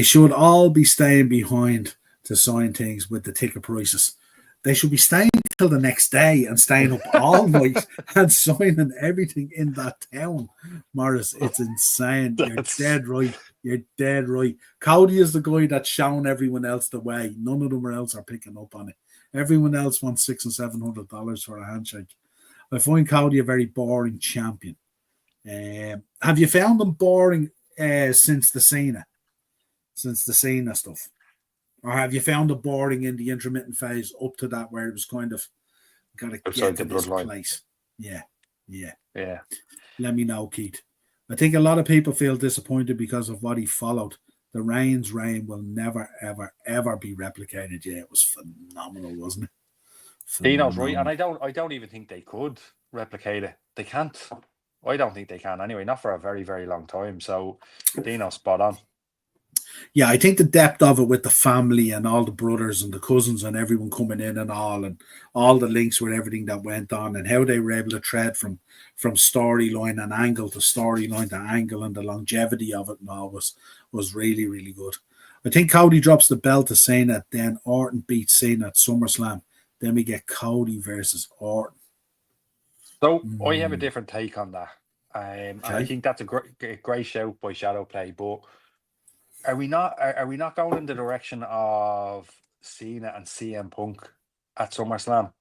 should all be staying behind to sign things with the ticket prices. They should be staying till the next day and staying up all night and signing everything in that town. Morris, it's insane. You're dead right. Cody is the guy that's shown everyone else the way. None of them else are picking up on it. Everyone else wants $600 and $700 for a handshake. I find Cody a very boring champion. Have you found him boring since the Cena stuff? Or have you found it boring in the intermittent phase up to that where it was kind of got to get to this place? Yeah. Let me know, Keith. I think a lot of people feel disappointed because of what he followed. The Reigns reign will never, ever, ever be replicated. Yeah, it was phenomenal, wasn't it? Dino's right, and I don't even think they could replicate it. They can't. I don't think they can anyway, not for a very, very long time. So Dino's spot on. Yeah, I think the depth of it with the family and all the brothers and the cousins and everyone coming in and all the links with everything that went on and how they were able to tread from storyline and angle to storyline to angle and the longevity of it and all was really, really good. I think Cody drops the belt to Cena, then Orton beats Cena at SummerSlam. Then we get Cody versus Orton. So I have a different take on that. I think that's a great shout by Shadow Play, but are we not going in the direction of Cena and CM Punk at SummerSlam?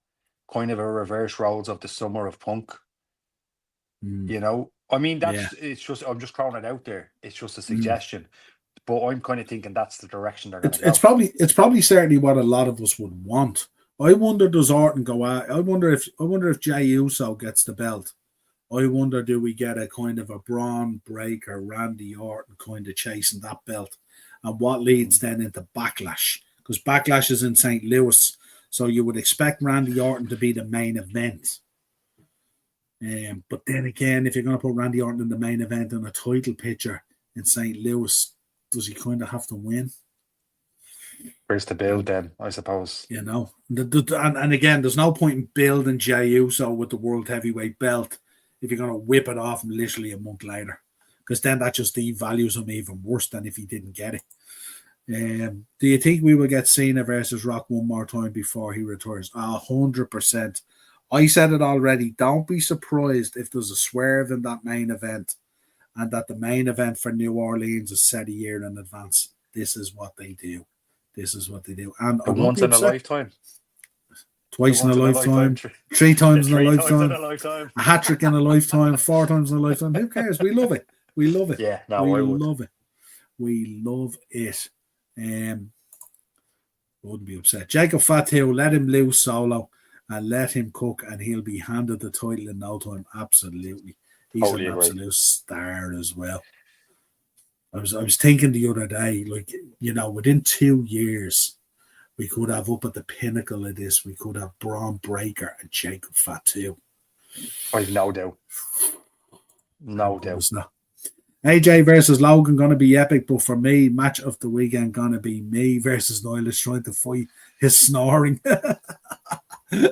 Kind of a reverse roles of the Summer of Punk. You know? I mean, it's just, I'm just throwing it out there. It's just a suggestion. But I'm kind of thinking that's the direction they're going to go. It's probably certainly what a lot of us would want. I wonder, does Orton go out? I wonder if Jey Uso gets the belt. I wonder, do we get a kind of a Braun Breaker, Randy Orton kind of chasing that belt? And what leads then into Backlash? Because Backlash is in St. Louis. So you would expect Randy Orton to be the main event. But then again, if you're going to put Randy Orton in the main event in a title picture in St. Louis, does he kind of have to win? Where's the build then, I suppose? You know, and again, there's no point in building Jey Uso with the World Heavyweight belt if you're going to whip it off him literally a month later, because then that just devalues him even worse than if he didn't get it. Do you think we will get Cena versus Rock one more time before he retires? 100%. I said it already. Don't be surprised if there's a swerve in that main event and that the main event for New Orleans is set a year in advance. This is what they do. This is what they do. And the once in a lifetime. Twice in a lifetime. 3 times in a lifetime. A hat trick in a lifetime. 4 times in a lifetime. Who cares? We love it. We love it. Yeah, no, we I would. love it. We love it. Wouldn't be upset. Jacob Fatu, let him loose solo and let him cook, and he'll be handed the title in no time. Absolutely. He's an absolute star as well. I was thinking the other day, like, you know, within 2 years, we could have up at the pinnacle of this, we could have Braun Breaker and Jacob Fatu. I've no doubt. No doubt. AJ versus Logan going to be epic, but for me, match of the weekend going to be me versus Niall is trying to fight his snoring.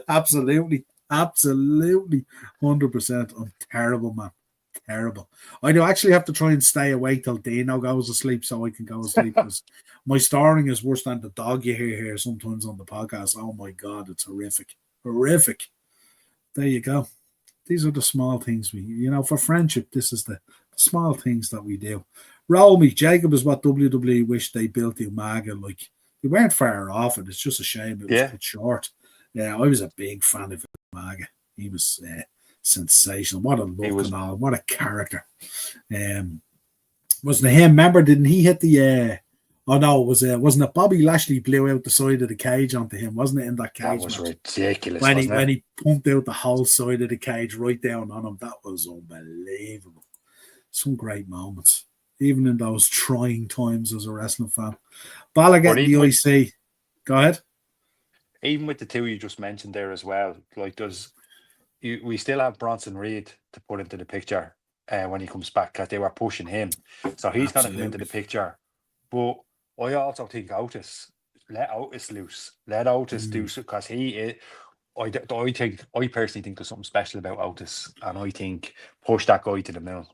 Absolutely. 100%. I'm terrible, man. Terrible. I do actually have to try and stay awake till Dino goes to sleep so I can go to sleep, because my snoring is worse than the dog you hear here sometimes on the podcast. Oh my God, it's horrific. Horrific. There you go. These are the small things for friendship, this is the small things that we do. Roll me. Jacob is what WWE wished they built the Umaga. Like, they weren't far off it. It's just a shame it was a bit short. Yeah, I was a big fan of Umaga. He was sensational. What a look and all. What a character. Wasn't it him? Remember, didn't he hit the wasn't it Bobby Lashley blew out the side of the cage onto him? Wasn't it in that cage? That was ridiculous. When he pumped out the whole side of the cage right down on him, that was unbelievable. Some great moments, even in those trying times as a wrestling fan. Balor getting the IC. Go ahead. Even with the two you just mentioned there as well, like we still have Bronson Reed to put into the picture when he comes back, because they were pushing him, so he's going to come into the picture. But I also think let Otis loose, let Otis do so, because he is. I personally think there's something special about Otis, and I think push that guy to the mill.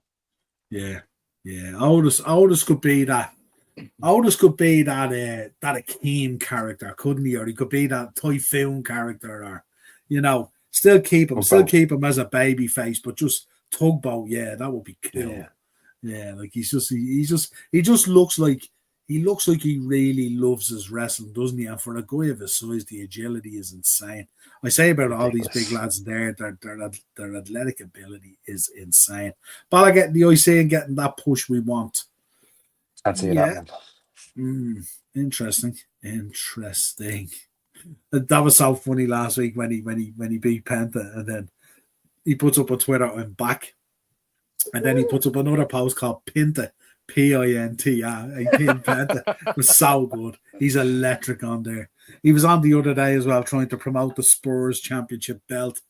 Yeah. Otis could be that. Otis could be that Akeem character, couldn't he? Or he could be that Typhoon character, or still keep him as a baby face, but just tugboat. Yeah, that would be cool. Yeah, like he just looks like he really loves his wrestling, doesn't he? And for a guy of his size, the agility is insane. I say about all these big lads there, their athletic ability is insane. But I get the IC and getting that push we want. I'd see that one. Interesting. That was so funny last week when he beat Penta, and then he puts up on Twitter, "I'm back," and then he puts up another post called Pinta, Pinta. It was so good. He's electric on there. He was on the other day as well, trying to promote the Spurs championship belt,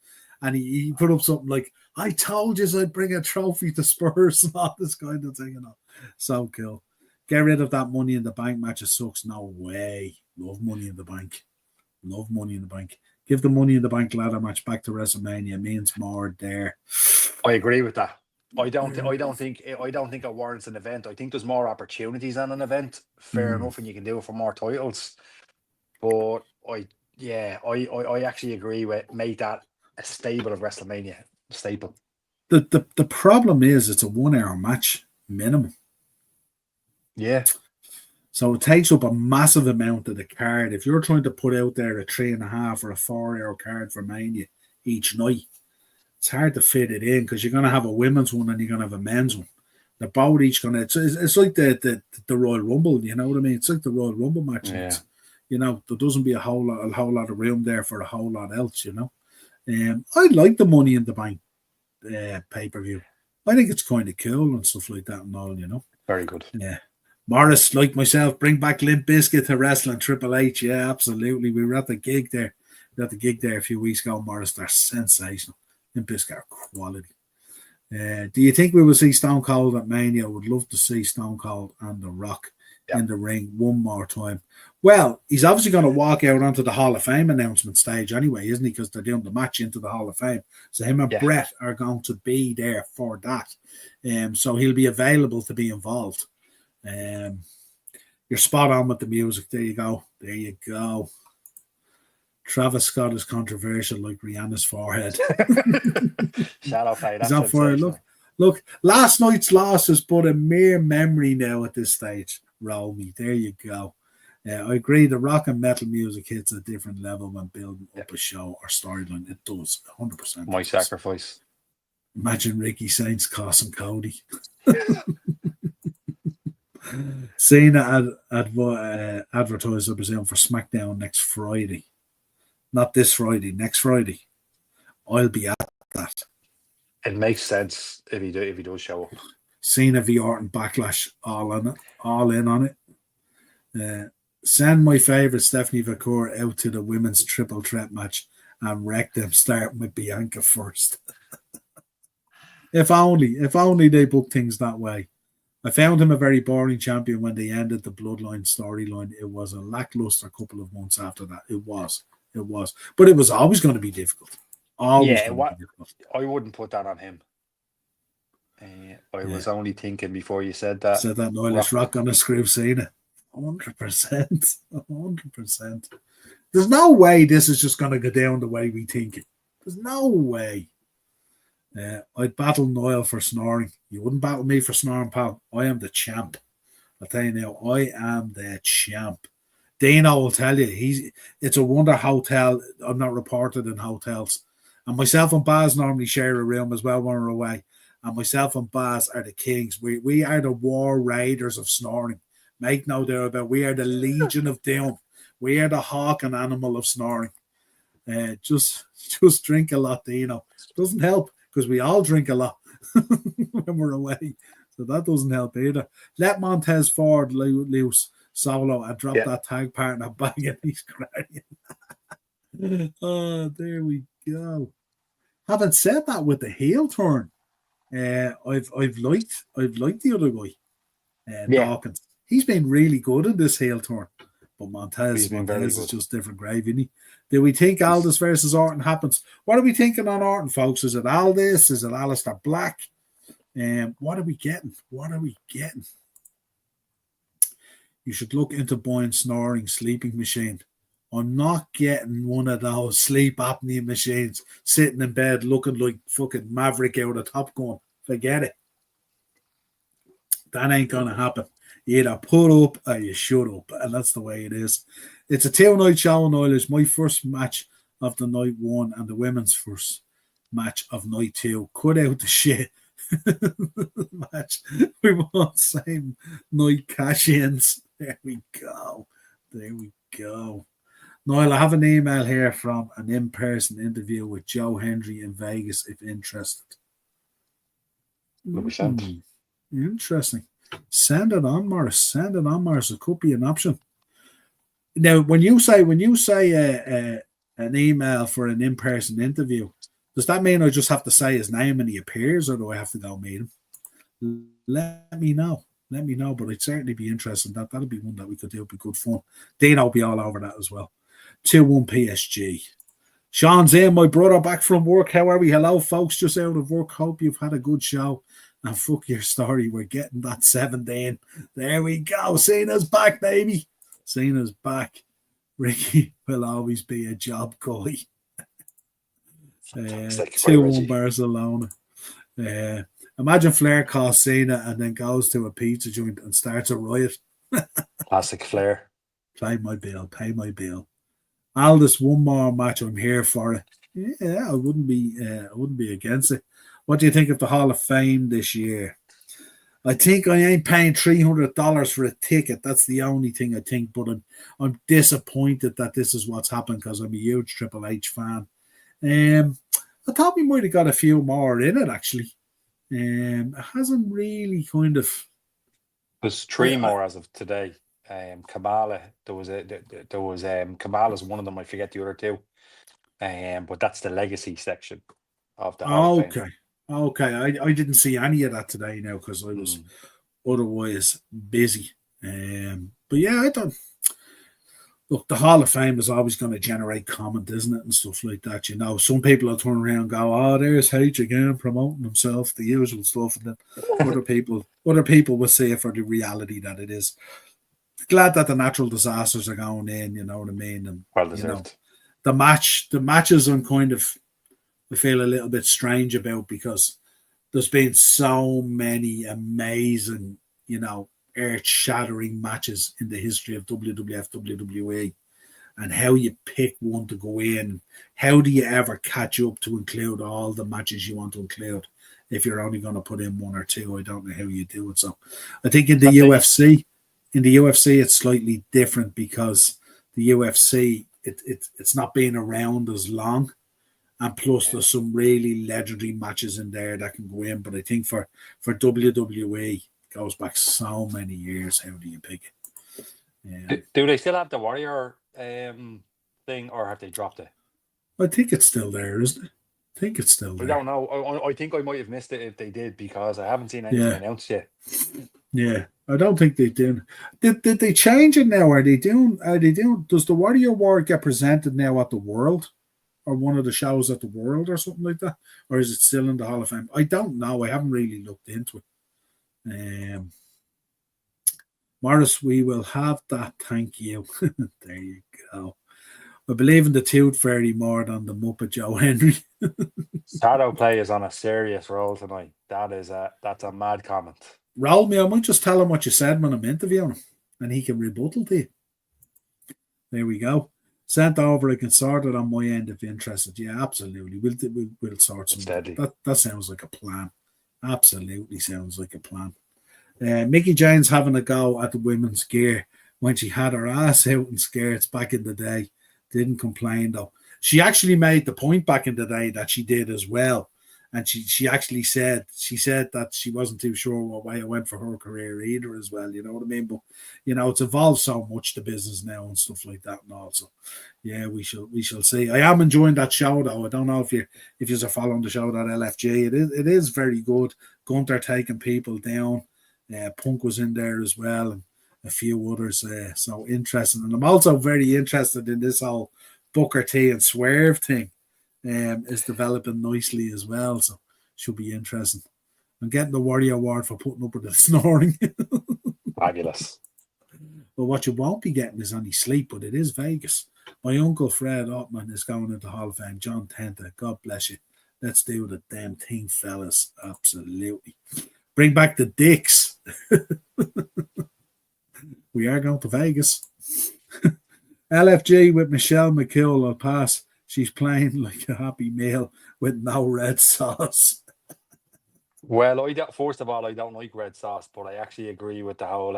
and he put up something like, "I told you I'd bring a trophy to Spurs," and all this kind of thing. So cool. Get rid of that Money in the Bank match. It sucks. No way. Love Money in the Bank. Give the Money in the Bank ladder match back to WrestleMania. Means more there. I agree with that. I don't think it warrants an event. I think there's more opportunities than an event. Fair enough, and you can do it for more titles. But I actually agree with make that a staple of WrestleMania. Staple. The problem is it's a 1 hour match minimum. Yeah. So it takes up a massive amount of the card. If you're trying to put out there a 3.5 or a 4 hour card for Mania each night, it's hard to fit it in, because you're going to have a women's one and you're going to have a men's one. They're both each going to. It's like the Royal Rumble. You know what I mean? It's like the Royal Rumble match. Yeah. There doesn't be a whole lot of room there for a whole lot else. I like the Money in the Bank pay-per-view. I think it's kind of cool and stuff like that and all. Very good. Yeah. Morris, like myself, bring back Limp Bizkit to wrestling. Triple H, yeah, absolutely. We were at the gig there. We had the gig there a few weeks ago, Morris. They're sensational. In Biscar quality. Do you think we will see Stone Cold at Mania? I would love to see Stone Cold and The Rock in the ring one more time. Well, he's obviously going to walk out onto the Hall of Fame announcement stage anyway, isn't he? Because they're doing the match into the Hall of Fame. So him and Brett are going to be there for that. So he'll be available to be involved. You're spot on with the music. There you go. There you go. Travis Scott is controversial like Rihanna's forehead. Shut up, hey, that's not for look, last night's loss is but a mere memory now at this stage. Roll me. There you go. I agree. The rock and metal music hits a different level when building up a show or storyline. It does, 100%. My sacrifice. Imagine Ricky Saints crossing Cody. Cena advertised, I presume, for SmackDown next Friday. Not this Friday, next Friday. I'll be at that. It makes sense if he does show up. Cena v Orton Backlash, all in on it. Send my favourite Stephanie Vacour out to the women's triple threat match and wreck them, starting with Bianca first. If only they book things that way. I found him a very boring champion when they ended the Bloodline storyline. It was a lackluster couple of months after that. It was. But it was always going to be difficult. Difficult. I wouldn't put that on him. I was only thinking before you said that. Niall, is Rock on a screw Cena. 100%. 100%. There's no way this is just going to go down the way we think it. There's no way. I'd battle Niall for snoring. You wouldn't battle me for snoring, pal. I am the champ. I'll tell you now, I am the champ. Dino will tell you, it's a wonder hotel. I'm not reported in hotels. And myself and Baz normally share a room as well when we're away. And myself and Baz are the kings. We are the war raiders of snoring. Make no doubt about it. We are the Legion of Doom. We are the hawk and animal of snoring. Just drink a lot, Dino. Doesn't help because we all drink a lot when we're away. So that doesn't help either. Let Montez Ford loose solo and drop that tag partner back and he's crying. Oh, there we go. Having said that, with the heel turn, I've liked the other guy, Dawkins. He's been really good in this heel turn, but Montez is just different gravy, isn't he? Do we think Aldis versus Orton happens? What are we thinking on Orton, folks? Is it Aldis? Is it Alistair Black? What are we getting? You should look into buying snoring sleeping machine. I'm not getting one of those sleep apnea machines sitting in bed looking like fucking Maverick out of Top Gun. Forget it. That ain't going to happen. You either put up or you shut up, and that's the way it is. It's a 2-night show, Niall. It's my first match of the night one and the women's first match of night two. Cut out the shit. Match. We want same night cash-ins. There we go. Niall, I have an email here from an in-person interview with Joe Hendry in Vegas, if interested. Interesting. Send it on, Morris. It could be an option. Now, when you say an email for an in-person interview, does that mean I just have to say his name and he appears, or do I have to go meet him? Let me know. But I'd certainly be interested in that. That'll be one that we could do. It'll be good fun. Dino will be all over that as well. 2-1 PSG. Sean's in, my brother, back from work. How are we? Hello, folks. Just out of work. Hope you've had a good show. And fuck your story. We're getting that 17. There we go. Cena's back, baby. Cena's back. Ricky will always be a job guy. 2-1 Barcelona. Imagine Flair calls Cena and then goes to a pizza joint and starts a riot. Classic Flair. Pay my bill. Aldis, one more match. I'm here for it. Yeah, I wouldn't be against it. What do you think of the Hall of Fame this year? I think I ain't paying $300 for a ticket. That's the only thing I think. But I'm disappointed that this is what's happened because I'm a huge Triple H fan. I thought we might have got a few more in it actually. It hasn't really kind of. There's 3 more as of today. Kamala, there was Kamala's one of them. I forget the other 2. But that's the legacy section of the Hall of Fame. Okay. I didn't see any of that today now because I was otherwise busy. But yeah, I don't. Look, the Hall of Fame is always going to generate comment, isn't it, and stuff like that. You know, some people will turn around and go, "Oh, there's H again promoting himself," the usual stuff, and then other people will see it for the reality that it is. Glad that the natural disasters are going in. You know what I mean? And well deserved. The matches I'm kind of I feel a little bit strange about because there's been so many amazing, earth-shattering matches in the history of WWF, WWE, and how you pick one to go in. How do you ever catch up to include all the matches you want to include if you're only going to put in one or two? I don't know how you do it. So I think in the UFC, it's slightly different because the UFC, it's not been around as long. And plus, there's some really legendary matches in there that can go in. But I think for WWE, it goes back so many years. How do you pick it? Yeah. Do they still have the Warrior thing, or have they dropped it? I think it's still there, isn't it? I think it's still there. I don't know. I think I might have missed it if they did because I haven't seen anything announced yet. Yeah, I don't think they did. Did they change it now? Are they doing? Does the Warrior Award get presented now at the World? Or one of the shows at the World or something like that? Or is it still in the Hall of Fame? I don't know. I haven't really looked into it. Morris, we will have that. Thank you. There you go. I believe in the Tooth Fairy more than the Muppet Joe Henry. Shadow Play is on a serious roll tonight. That's a mad comment. Roll me. I might just tell him what you said when I'm interviewing him, and he can rebuttal to you. There we go. Sent over, I can sort it on my end if you're interested. Yeah, absolutely. We'll sort something. That sounds like a plan. Absolutely sounds like a plan. Mickie James having a go at the women's gear when she had her ass out in skirts back in the day. Didn't complain though. She actually made the point back in the day that she did as well. And she actually said that she wasn't too sure what way it went for her career either as well. You know what I mean? But it's evolved so much, the business now and stuff like that and all. So yeah, we shall see. I am enjoying that show though. I don't know if you're following the show, that LFG. It is very good. Gunther taking people down. Punk was in there as well, and a few others. So interesting. And I'm also very interested in this whole Booker T and Swerve thing. Is developing nicely as well, so should be interesting. I'm getting the Warrior Award for putting up with the snoring. Fabulous. But what you won't be getting is any sleep, but it is Vegas. My uncle Fred Ottman is going into Hall of Fame. John Tenta, God bless you. Let's do the damn thing, fellas. Absolutely. Bring back the dicks. We are going to Vegas. LFG with Michelle McCool will pass. She's playing like a Happy Meal with no red sauce. Well, first of all, I don't like red sauce, but I actually agree with the whole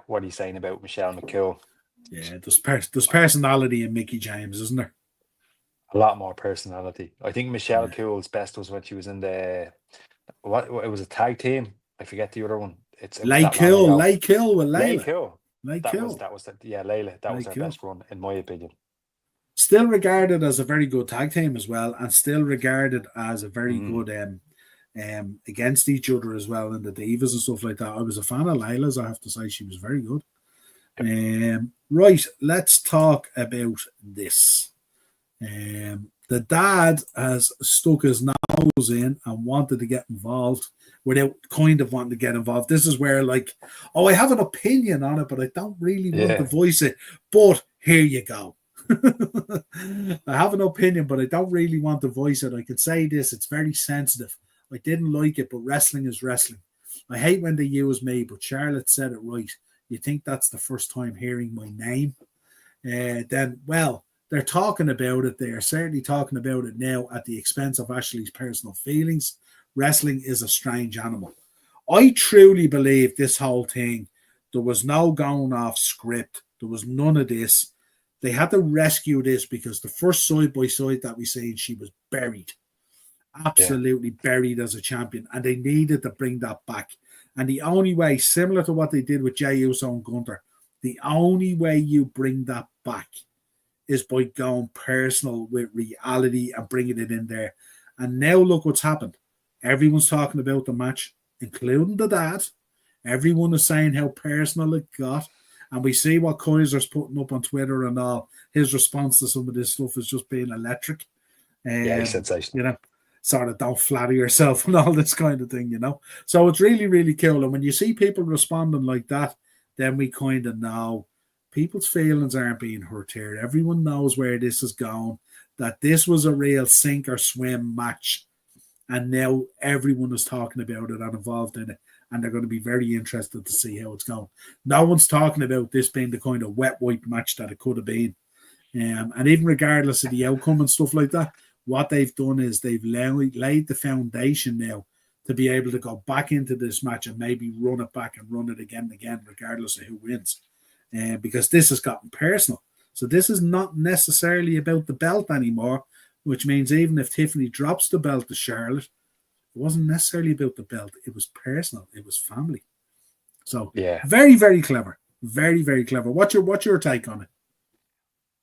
what he's saying about Michelle McCool. Yeah, there's personality in Mickie James, isn't there? A lot more personality. I think Michelle Cool's best was when she was in it was a tag team. I forget the other one. Lay Kill with Layla. Lay Kill. That was Layla. That was her best run, in my opinion. Still regarded as a very good tag team as well, and still regarded as a very good against each other as well in the Divas and stuff like that. I was a fan of Layla's, I have to say. She was very good. Right, let's talk about this. The dad has stuck his nose in and wanted to get involved without kind of wanting to get involved. This is where, I have an opinion on it, but I don't really want to voice it. But here you go. I have an opinion, but I don't really want to voice it. I can say this, it's very sensitive. I didn't like it, but wrestling is wrestling. I hate when they use me, but Charlotte said it right. You think that's the first time hearing my name? Then, well, they're talking about it. They are certainly talking about it now at the expense of Ashley's personal feelings. Wrestling is a strange animal. I truly believe this whole thing, there was no going off script. There was none of this. They had to rescue this because the first side-by-side that we seen, she was buried. Absolutely buried as a champion. And they needed to bring that back. And the only way, similar to what they did with Jey Uso and Gunther, the only way you bring that back is by going personal with reality and bringing it in there. And now look what's happened. Everyone's talking about the match, including the dad. Everyone is saying how personal it got. And we see what Kaiser's putting up on Twitter and all. His response to some of this stuff is just being electric. Yeah, he's sensational. You know, sort of don't flatter yourself and all this kind of thing, you know. So it's really, really cool. And when you see people responding like that, then we kind of know people's feelings aren't being hurt here. Everyone knows where this is going, that this was a real sink or swim match. And now everyone is talking about it and involved in it. And they're going to be very interested to see how it's going. No one's talking about this being the kind of wet wipe match that it could have been. And even regardless of the outcome and stuff like that, what they've done is they've laid the foundation now to be able to go back into this match and maybe run it back and run it again and again, regardless of who wins. Because this has gotten personal. So this is not necessarily about the belt anymore, which means even if Tiffany drops the belt to Charlotte, it wasn't necessarily about the belt. It was personal. It was family. So yeah, very, very clever. Very, very clever. What's your take on it?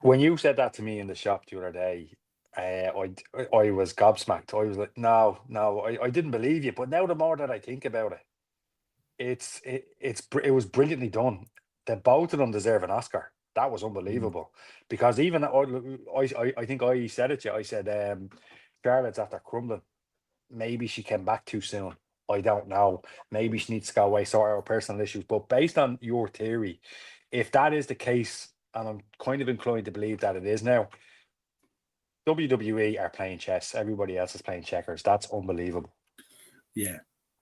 When you said that to me in the shop the other day, I was gobsmacked. I was like, no, I didn't believe you. But now the more that I think about it, it was brilliantly done. That both of them deserve an Oscar. That was unbelievable. Because even I think I said it to you. I said Charlotte's after crumbling. Maybe she came back too soon. I don't know. Maybe she needs to go away, sort out her personal issues. But based on your theory, if that is the case, and I'm kind of inclined to believe that it is now, WWE are playing chess. Everybody else is playing checkers. That's unbelievable. Yeah,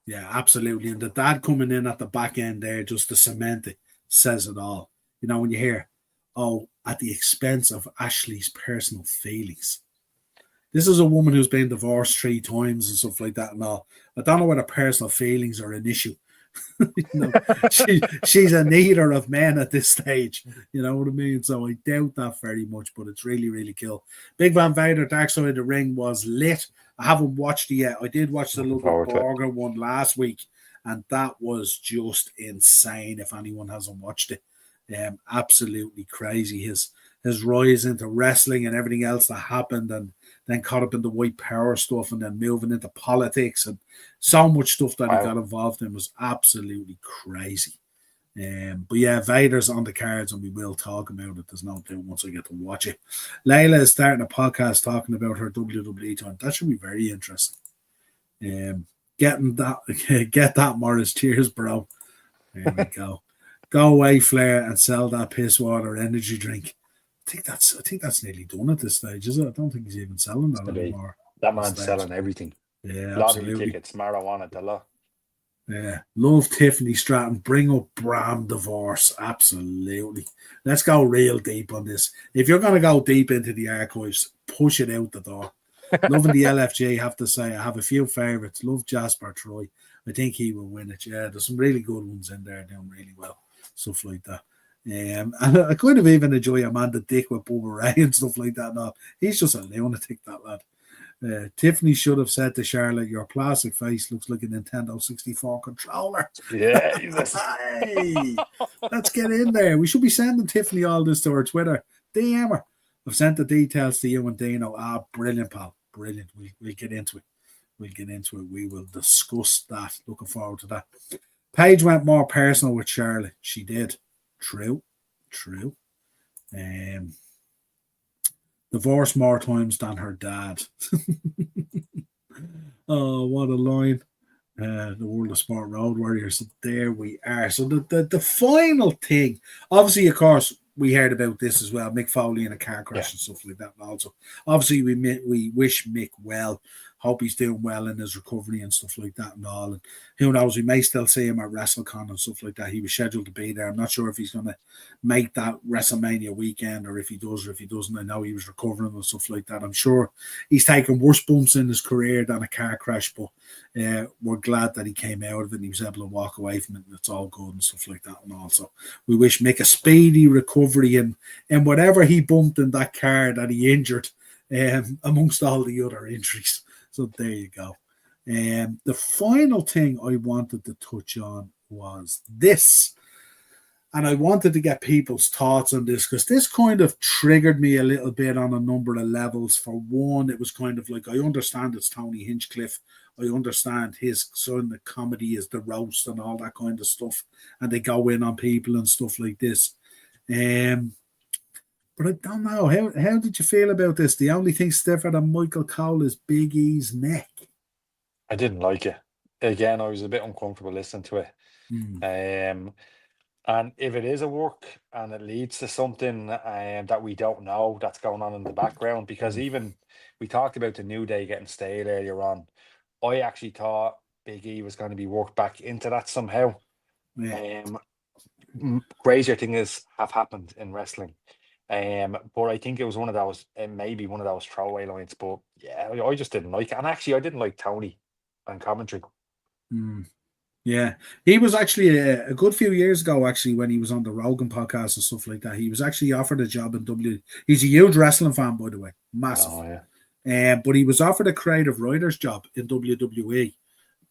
absolutely. And the dad coming in at the back end there just to cement it says it all. You know, when you hear, oh, at the expense of Ashley's personal feelings. This is a woman who's been divorced 3 times and stuff like that and all. I don't know whether personal feelings are an issue. You know, she's a neither of men at this stage. You know what I mean? So I doubt that very much, but it's really, really cool. Big Van Vader, Dark Side of the Ring was lit. I haven't watched it yet. I did watch the Ludwig Borger one last week, and that was just insane if anyone hasn't watched it. Absolutely crazy. His rise into wrestling and everything else that happened, and then caught up in the white power stuff, and then moving into politics, and so much stuff that he got involved in was absolutely crazy. But yeah, Vader's on the cards, and we will talk about it. There's no doubt once I get to watch it. Layla is starting a podcast talking about her WWE time. That should be very interesting. Get that, Morris. Cheers, bro. There we go. Go away, Flair, and sell that piss water energy drink. I think that's nearly done at this stage, is it? I don't think he's even selling that anymore. That man's selling everything. Yeah, lottery absolutely. tickets, marijuana, the lot. Yeah, love Tiffany Stratton. Bring up Bram divorce. Absolutely. Let's go real deep on this. If you're going to go deep into the archives, push it out the door. Loving the LFG, have to say, I have a few favourites. Love Jasper Troy. I think he will win it. Yeah, there's some really good ones in there doing really well. Stuff like that. And I kind of even enjoy Amanda Dick with Bubba Ray and stuff like that. No, he's just a lunatic, that lad. Tiffany should have said to Charlotte, your plastic face looks like a Nintendo 64 controller. Yeah, hey, let's get in there. We should be sending Tiffany all this to her Twitter. DM her. I've sent the details to you and Dino. Brilliant, pal. Brilliant. We'll get into it. We will discuss that. Looking forward to that. Paige went more personal with Charlotte. She did. True. Divorced more times than her dad. Oh, what a line. The World of Sport Road Warriors. There we are. So the final thing, obviously, of course, we heard about this as well. Mick Foley in a car crash and stuff like that. And also, obviously, we wish Mick well. Hope he's doing well in his recovery and stuff like that and all. And who knows, we may still see him at WrestleCon and stuff like that. He was scheduled to be there. I'm not sure if he's going to make that WrestleMania weekend or if he does or if he doesn't. I know he was recovering and stuff like that. I'm sure he's taken worse bumps in his career than a car crash, but we're glad that he came out of it and he was able to walk away from it and it's all good and stuff like that. And also, we wish Mick a speedy recovery and whatever he bumped in that car that he injured amongst all the other injuries. So there you go. The final thing I wanted to touch on was this. And I wanted to get people's thoughts on this because this kind of triggered me a little bit on a number of levels. For one, it was kind of like, I understand it's Tony Hinchcliffe. I understand his son, the comedy is the roast and all that kind of stuff. And they go in on people and stuff like this. But I don't know. How did you feel about this? The only thing stiffer than Michael Cole is Big E's neck. I didn't like it. Again, I was a bit uncomfortable listening to it. Mm. And if it is a work and it leads to something that we don't know that's going on in the background, because even we talked about the New Day getting stale earlier on, I actually thought Big E was going to be worked back into that somehow. Yeah. Crazier things have happened in wrestling. But I think it was one of those, maybe one of those throwaway lines. But yeah, I just didn't like it. And actually, I didn't like Tony and commentary. Yeah, he was actually a good few years ago, actually, when he was on the Rogan podcast and stuff like that. He was actually offered a job in W. He's a huge wrestling fan, by the way, massive. Oh, yeah. But he was offered a creative writer's job in WWE.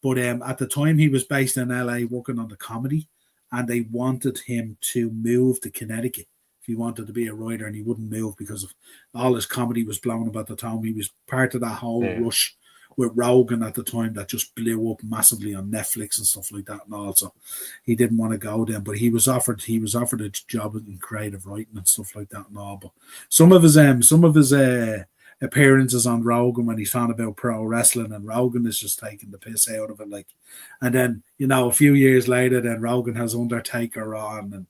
But at the time, he was based in LA working on the comedy, and they wanted him to move to Connecticut if he wanted to be a writer, and he wouldn't move because of all his comedy was blown about the time. He was part of that whole rush with Rogan at the time that just blew up massively on Netflix and stuff like that, and also he didn't want to go then. But he was offered a job in creative writing and stuff like that and all. But some of his appearances on Rogan when he's talking about pro wrestling, and Rogan is just taking the piss out of it, like. And then a few years later, then Rogan has Undertaker on and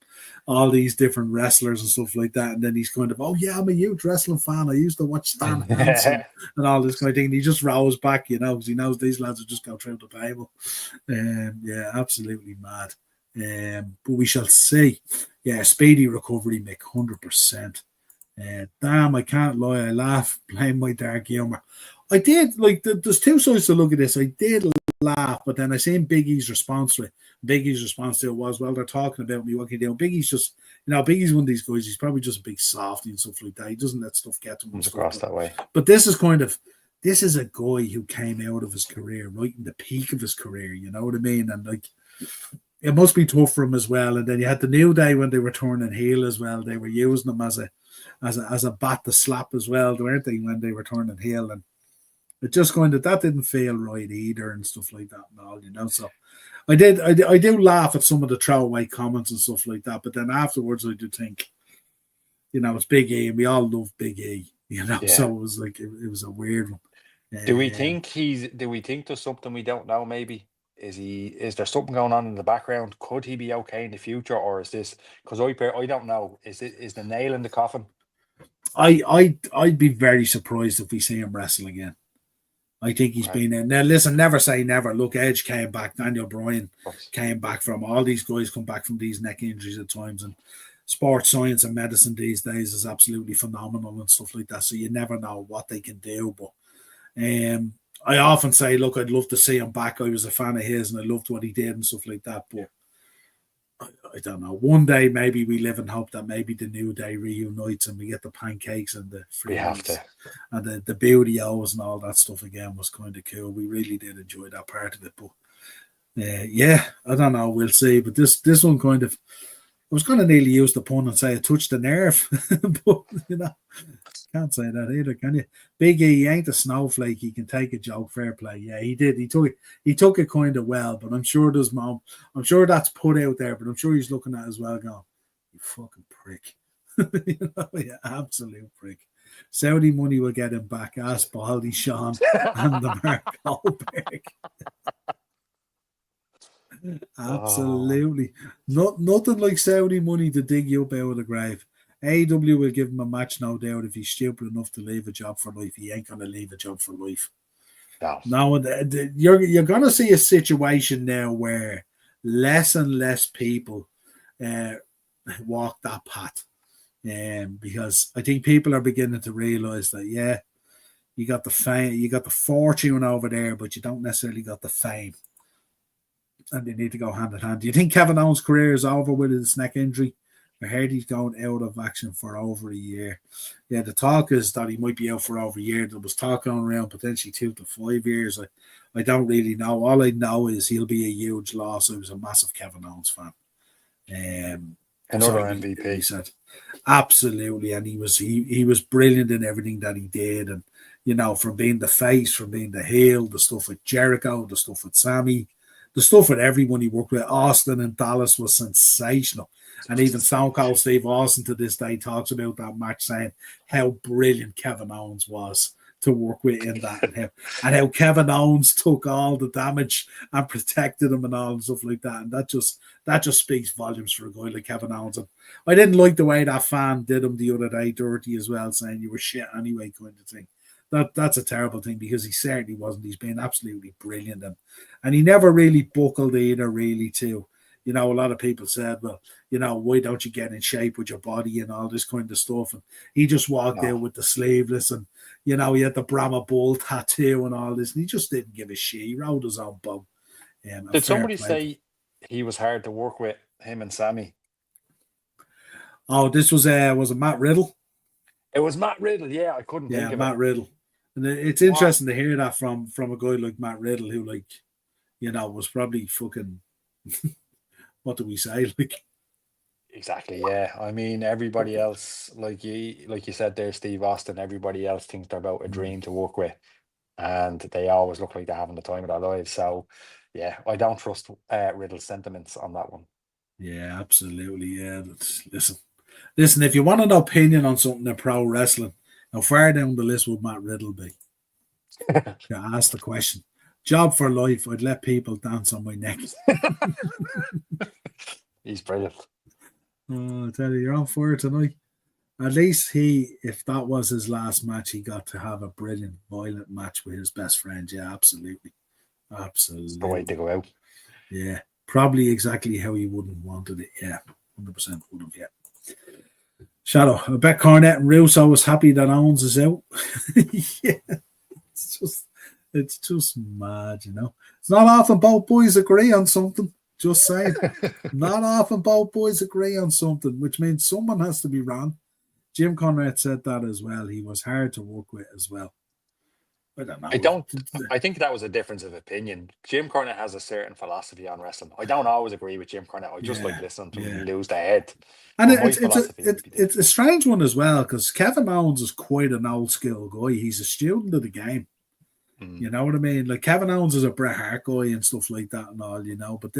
all these different wrestlers and stuff like that, and then he's kind of, oh yeah, I'm a huge wrestling fan. I used to watch Stan Hansen and all this kind of thing. And he just rolls back, because he knows these lads will just go through the table. Yeah, absolutely mad. But we shall see. Yeah, speedy recovery, Mick, 100%. Damn, I can't lie. I laugh, blame my dark humor. I did, like, there's two sides to look at this. I did laugh, but then I seen Big E's response to it. Big E's response to it was, well, they're talking about me, what can you do? Big E's just, Big E's one of these guys, he's probably just a big softy and stuff like that. He doesn't let stuff get to him. Comes across that way. But this is a guy who came out of his career, right in the peak of his career, you know what I mean? And, like, it must be tough for him as well. And then you had the New Day when they were turning heel as well. They were using them as a bat to slap as well, weren't they, when they were turning heel? And it just that didn't feel right either and stuff like that and all, So I do laugh at some of the throwaway comments and stuff like that, but then afterwards I do think, it's Big E and we all love Big E, Yeah. So it was like it was a weird one. Do we think there's something we don't know? Maybe is there something going on in the background? Could he be okay in the future, or is this because I don't know? Is the nail in the coffin? I'd be very surprised if we see him wrestle again. I think he's been in. Now, listen, never say never. Look, Edge came back. Daniel Bryan came back from. All these guys come back from these neck injuries at times. And sports science and medicine these days is absolutely phenomenal and stuff like that. So you never know what they can do. But I often say, look, I'd love to see him back. I was a fan of his and I loved what he did and stuff like that. But I don't know. One day, maybe we live in hope that maybe the New Day reunites and we get the pancakes and the free and the beauty-os and all that stuff again was kind of cool. We really did enjoy that part of it. But yeah, I don't know. We'll see. But this one kind of, I was going to nearly use the pun and say it touched the nerve, but can't say that either, can you? Big E, he ain't a snowflake. He can take a joke. Fair play. Yeah, he did. He took it kind of well, but I'm sure that's put out there, but I'm sure he's looking at it as well going, you fucking prick. Yeah, absolute prick. Saudi money will get him back. Ask Baldy, Sean, and the Mark Goldberg. Absolutely. Nothing like Saudi money to dig you up out of the grave. AEW will give him a match, no doubt, if he's stupid enough to leave a job for life. He ain't going to leave a job for life. No, you're going to see a situation now where less and less people walk that path. Because I think people are beginning to realize that, yeah, you got the fame, you got the fortune over there, but you don't necessarily got the fame. And they need to go hand in hand. Do you think Kevin Owens' career is over with his neck injury? I heard he's going out of action for over a year. Yeah, the talk is that he might be out for over a year. There was talk going around potentially 2 to 5 years. I don't really know. All I know is he'll be a huge loss. I was a massive Kevin Owens fan. Another Sorry, he MVP. said. Absolutely, and he was brilliant in everything that he did, and from being the face, from being the heel, the stuff with Jericho, the stuff with Sammy, the stuff with everyone he worked with. Austin and Dallas was sensational, and even Stone Cold Steve Austin to this day talks about that match, saying how brilliant Kevin Owens was to work with in that, and how Kevin Owens took all the damage and protected him and all and stuff like that, and that just speaks volumes for a guy like Kevin Owens. And I didn't like the way that fan did him the other day, dirty as well, saying you were shit anyway, kind of thing. That's a terrible thing because he certainly wasn't. He's been absolutely brilliant, and he never really buckled either, really, too. A lot of people said, well, why don't you get in shape with your body and all this kind of stuff? And he just walked out with the sleeveless, and, he had the Brahma Bull tattoo and all this, and he just didn't give a shit. He rode his own boat. Did somebody say he was hard to work with, him and Sammy? Oh, this was it Matt Riddle? It was Matt Riddle, yeah. I couldn't think of it. Matt Riddle. And it's interesting to hear that from a guy like Matt Riddle, who, like, was probably fucking what do we say? Like, exactly, yeah. I mean, everybody else, like you said there, Steve Austin, everybody else thinks they're about a dream to work with, and they always look like they're having the time of their lives. So, yeah, I don't trust Riddle's sentiments on that one. Yeah, absolutely. Yeah, listen. If you want an opinion on something in pro wrestling, how far down the list would Matt Riddle be? You ask the question. Job for life. I'd let people dance on my neck. He's brilliant. Oh, I tell you, you're on fire tonight. At least if that was his last match, he got to have a brilliant, violent match with his best friend. Yeah, absolutely. Absolutely. It's the way to go out. Yeah, probably exactly how he wouldn't have wanted it. Yeah, 100% would have, yeah. Shadow, I bet Cornette and Russo was happy that Owens is out. Yeah, it's just mad, It's not often both boys agree on something. Just saying. Not often both boys agree on something, which means someone has to be wrong. Jim Cornette said that as well. He was hard to work with as well. I don't know. I think that was a difference of opinion. Jim Cornette has a certain philosophy on wrestling. I don't always agree with Jim Cornette. I just like listening to him lose their head. And it's a strange one as well, because Kevin Owens is quite an old school guy. He's a student of the game. You know what I mean? Like, Kevin Owens is a Bret Hart guy and stuff like that and all, But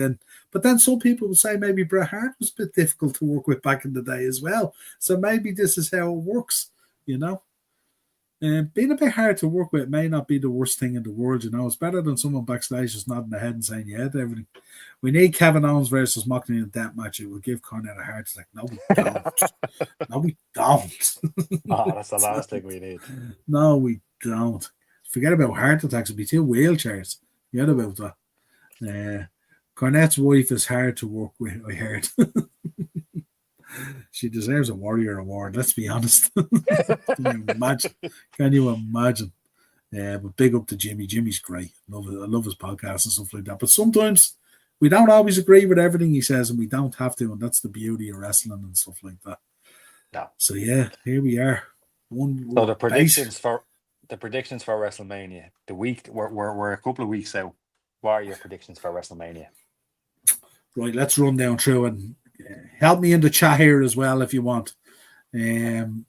then some people would say maybe Bret Hart was a bit difficult to work with back in the day as well. So maybe this is how it works, being a bit hard to work with may not be the worst thing in the world, It's better than someone backstage just nodding their head and saying, yeah, to everything. We need Kevin Owens versus Moxley in a death match. It will give Cornette a heart attack. No, we don't. No, we don't. Oh, that's the last thing we need. No, we don't. Forget about heart attacks. It'll be 2 wheelchairs. Forget about that. Cornette's wife is hard to work with, I heard. She deserves a Warrior Award, let's be honest. Can you imagine? Yeah, but big up to Jimmy. Jimmy's great. I love his podcast and stuff like that. But sometimes we don't always agree with everything he says, and we don't have to, and that's the beauty of wrestling and stuff like that. No. So yeah, here we are. So the predictions for WrestleMania. The week we're a couple of weeks out. What are your predictions for WrestleMania? Right, let's run down through and help me in the chat here as well if you want. Gonna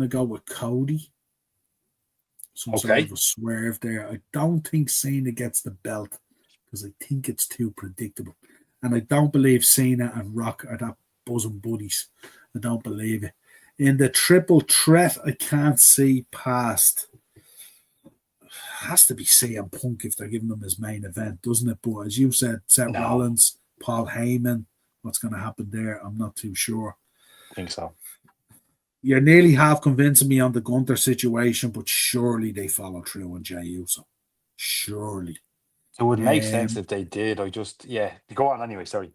go with Cody. Some sort of a swerve there. I don't think Cena gets the belt because I think it's too predictable. And I don't believe Cena and Rock are that bosom buddies. I don't believe it. In the triple threat, I can't see past. Has to be CM Punk if they're giving him his main event, doesn't it? But as you said, Seth Rollins, Paul Heyman, what's going to happen there? I'm not too sure. I think so. You're nearly half convincing me on the Gunther situation, but surely they follow through on Jey Uso. Surely. It would make sense if they did. Go on anyway, sorry.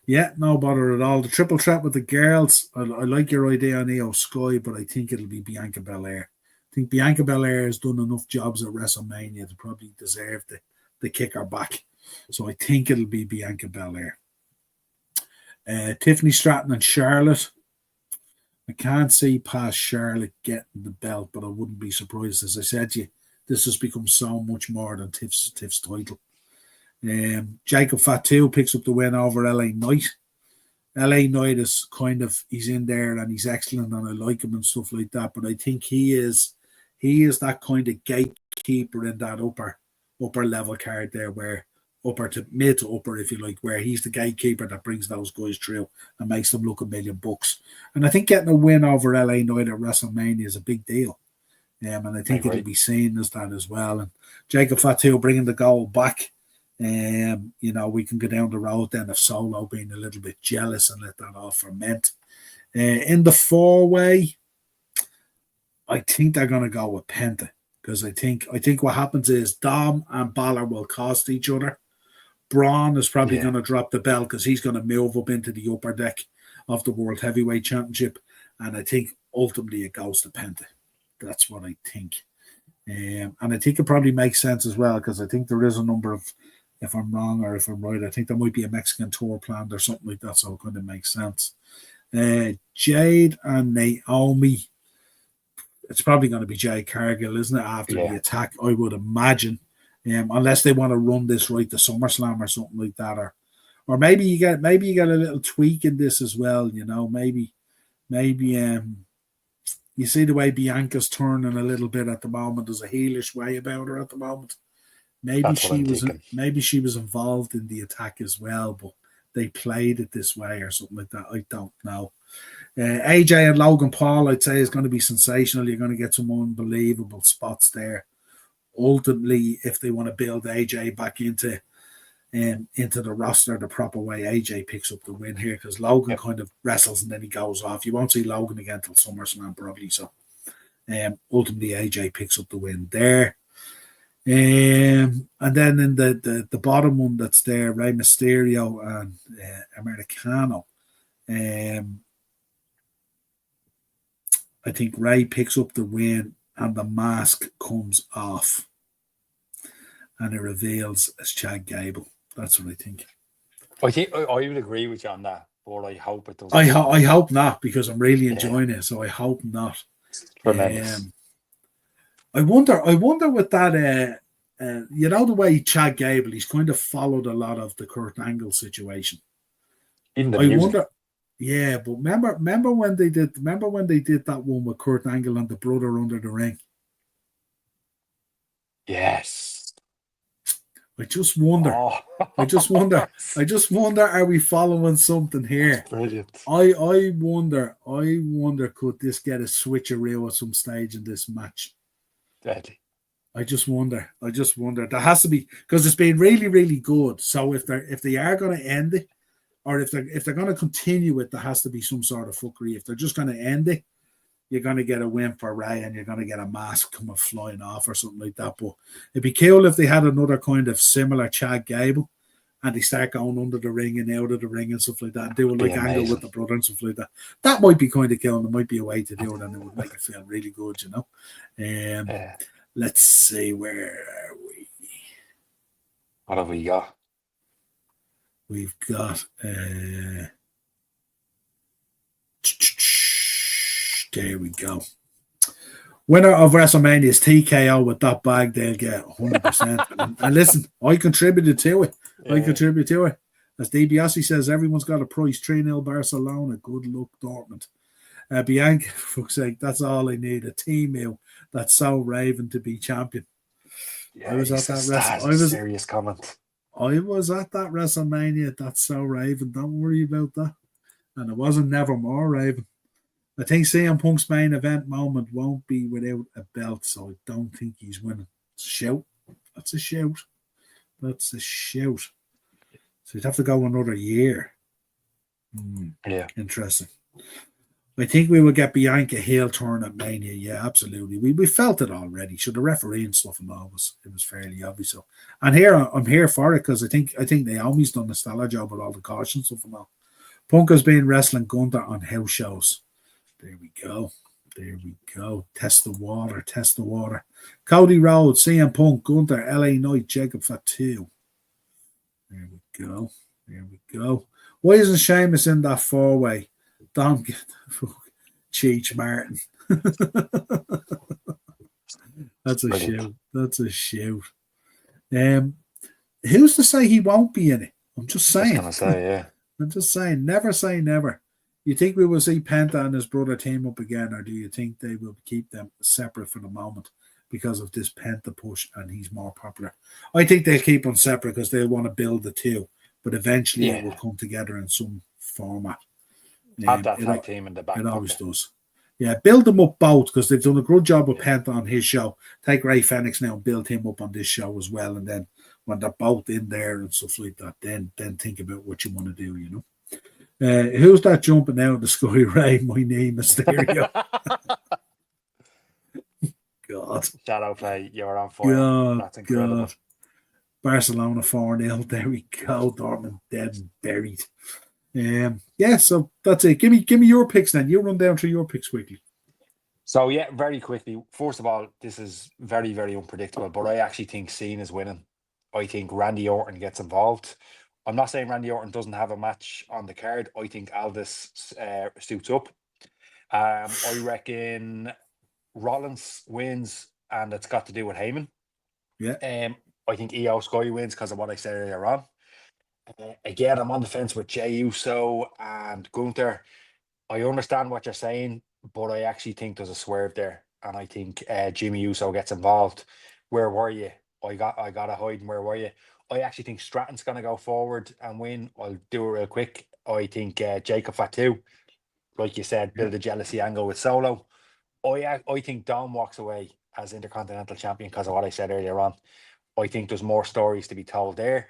Yeah, no bother at all. The triple threat with the girls, I like your idea on Io Sky, but I think it'll be Bianca Belair. I think Bianca Belair has done enough jobs at WrestleMania to probably deserve the kick her back. So I think it'll be Bianca Belair. Tiffany Stratton and Charlotte. I can't see past Charlotte getting the belt, but I wouldn't be surprised. As I said to you, this has become so much more than Tiff's title. Jacob Fatu picks up the win over LA Knight. LA Knight is he's in there and he's excellent and I like him and stuff like that. But I think he is that kind of gatekeeper in that upper level card there, where upper to mid to upper, if you like, where he's the gatekeeper that brings those guys through and makes them look $1,000,000. And I think getting a win over LA Knight at WrestleMania is a big deal. And I think it'll be seen as that as well. And Jacob Fatu bringing the goal back. We can go down the road then of Solo being a little bit jealous and let that all ferment. In the 4-way, I think they're going to go with Penta, because I think what happens is Dom and Balor will cost each other. Braun is probably going to drop the belt because he's going to move up into the upper deck of the World Heavyweight Championship, and I think ultimately it goes to Penta. That's what I think. And I think it probably makes sense as well, because I think there is a number of, if I'm wrong or if I'm right, I think there might be a Mexican tour planned or something like that, so it kind of makes sense. Jade and Naomi, it's probably going to be Jade Cargill, isn't it, after the attack, I would imagine, unless they want to run this right to SummerSlam or something like that, or maybe you get a little tweak in this as well, maybe you see the way Bianca's turning a little bit at the moment. There's a heelish way about her at the moment. Maybe she was involved in the attack as well, but they played it this way or something like that. I don't know. AJ and Logan Paul, I'd say, is going to be sensational. You're going to get some unbelievable spots there. Ultimately, if they want to build AJ back into the roster the proper way, AJ picks up the win here, because Logan kind of wrestles and then he goes off. You won't see Logan again till SummerSlam probably. So ultimately, AJ picks up the win there. And then in the bottom one that's there, Rey Mysterio and Americano. I think Rey picks up the win and the mask comes off and it reveals as Chad Gable. That's what I think. I think I would agree with you on that, but I hope it doesn't. I hope not, because I'm really enjoying it. So I hope not. Tremendous. I wonder with that. The way Chad Gable, he's kind of followed a lot of the Kurt Angle situation. In the music. Wonder. Yeah, but remember when they did that one with Kurt Angle and the brother under the ring? Yes. I just wonder. Are we following something here? Brilliant. I wonder, could this get a switcheroo at some stage in this match? Deadly. I just wonder. There has to be, because it's been really, really good. So if they are going to end it, or if they're going to continue it, there has to be some sort of fuckery. If they're just going to end it, you're going to get a win for Ray and you're going to get a mask coming flying off or something like that. But it'd be cool if they had another kind of similar Chad Gable and they start going under the ring and out of the ring and stuff like that, and do it like Angle with the brother and stuff like that. That might be kind of cool, and there might be a way to do it, and it would make it feel really good, Let's see, where are we? What have we got? We've got there we go. Winner of WrestleMania is TKO. With that bag, they'll get 100%. and listen, I contributed to it. As DiBiase says, everyone's got a price. 3-0 Barcelona. Good luck, Dortmund. Bianca, for fuck's sake, that's all I need. A team meal that's so Raven to be champion. Yeah, I was at that serious comment. I was at that WrestleMania. That's so Raven. Don't worry about that. And it wasn't never more Raven. I think CM Punk's main event moment won't be without a belt, so I don't think he's winning. It's a shout. That's a shout. So you'd have to go another year. Yeah. Interesting. I think we will get Bianca heel turn at Mania. Yeah, absolutely. We felt it already. So the referee and stuff and all it was fairly obvious. So, and here I'm here for it, because I think Naomi's done a stellar job with all the caution stuff and all. Punk has been wrestling Gunther on house shows. There we go. Test the water. Cody Rhodes, CM Punk, Gunther, LA Knight, Jacob Fatu. There we go. Why isn't Sheamus in that 4-way? Don't get Cheech Martin. That's a shout. Who's to say he won't be in it? I'm just Just saying. gonna say, yeah. I'm just saying. Never say never. You think we will see Penta and his brother team up again, or do you think they will keep them separate for the moment because of this Penta push and he's more popular? I think they'll keep them separate because they'll want to build the two, but eventually it will Yeah. come together in some format. Have that It, tag team in the back it always pocket. does. Yeah, build them up both because they've done a good job with Penta on his show. Take Ray Fenix now and build him up on this show as well, and then when they're both in there and stuff like that, then think about what you want to do, you know. Who's that jumping out of the sky, Ray? My name is Mysterio. God. Shadow play, you're on fire. God. That's incredible. God. Barcelona 4-0. There we go. Dortmund dead and buried. Yeah, so that's it. Give me your picks then. You run down through your picks quickly. So yeah, very quickly. First of all, this is very, very unpredictable, but I actually think Cena's winning. I think Randy Orton gets involved. I'm not saying Randy Orton doesn't have a match on the card. I think Aldis suits up. I reckon Rollins wins, and it's got to do with Heyman. Yeah. I think Io Sky wins because of what I said earlier on. Again, I'm on the fence with Jey Uso and Gunther. I understand what you're saying, but I actually think there's a swerve there, and I think Jimmy Uso gets involved. Where were you? I got a hiding. Where were you? I actually think Stratton's going to go forward and win. I'll do it real quick. I think Jacob Fatu, like you said, build a jealousy angle with Solo. I think Dom walks away as Intercontinental Champion because of what I said earlier on. I think there's more stories to be told there.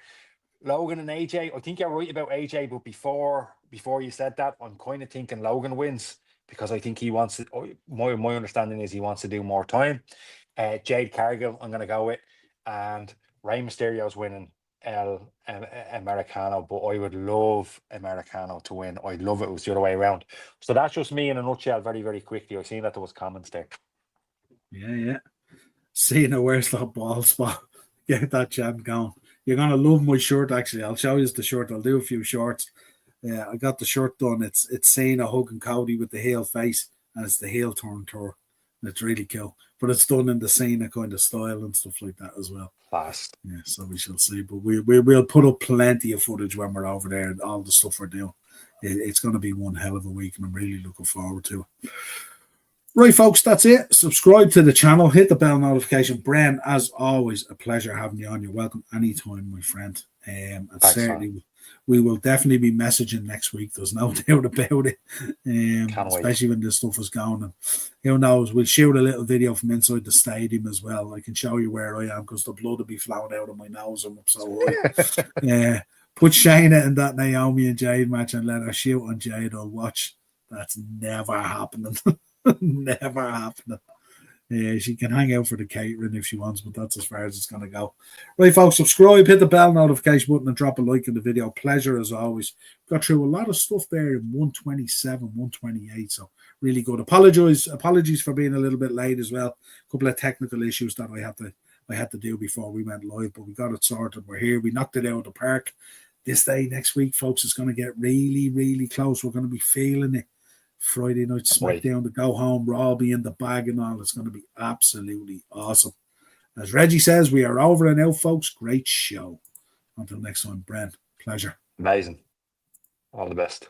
Logan and AJ, I think you're right about AJ, but before you said that, I'm kind of thinking Logan wins because I think he wants to. My understanding is he wants to do more time. Jade Cargill, I'm going to go with, and Rey Mysterio's winning El Americano, but I would love Americano to win. I'd love it was the other way around. So that's just me in a nutshell, very, very quickly. I've seen that there was comments there. Yeah. Cena, where's that ball spot? Get that chant going. You're gonna love my shirt. Actually, I'll show you the shirt. I'll do a few shorts. Yeah, I got the shirt done. It's Cena hugging Cody with the heel face, and it's the heel turn tour. It's really cool, but it's done in the Cena kind of style and stuff like that as well. Fast. Yeah, so we shall see. But we'll put up plenty of footage when we're over there and all the stuff we're doing. It's going to be one hell of a week, and I'm really looking forward to it. Right, folks, that's it. Subscribe to the channel, hit the bell notification. Bren, as always, a pleasure having you on. You're welcome anytime, my friend. And Thanks, certainly, man. we will definitely be messaging next week. There's no doubt about it. Especially when this stuff is going. And who knows? We'll shoot a little video from inside the stadium as well. I can show you where I am because the blood will be flowing out of my nose. I'm up so high. Put Shayna in that Naomi and Jade match and let her shoot on Jade. I'll watch. That's never happening. Never happening. Yeah, she can hang out for the catering if she wants, but that's as far as it's going to go. Right, folks, subscribe, hit the bell notification button, and drop a like in the video. Pleasure as always. Got through a lot of stuff there in 127, 128, so really good. Apologies for being a little bit late as well. A couple of technical issues that I had to do before we went live, but we got it sorted. We're here. We knocked it out of the park. This day next week, folks, it's going to get really, really close. We're going to be feeling it. Friday night SmackDown to go home, Raw be in the bag and all. It's going to be absolutely awesome. As Reggie says, we are over and out, folks. Great show. Until next time, Brent, pleasure. Amazing. All the best.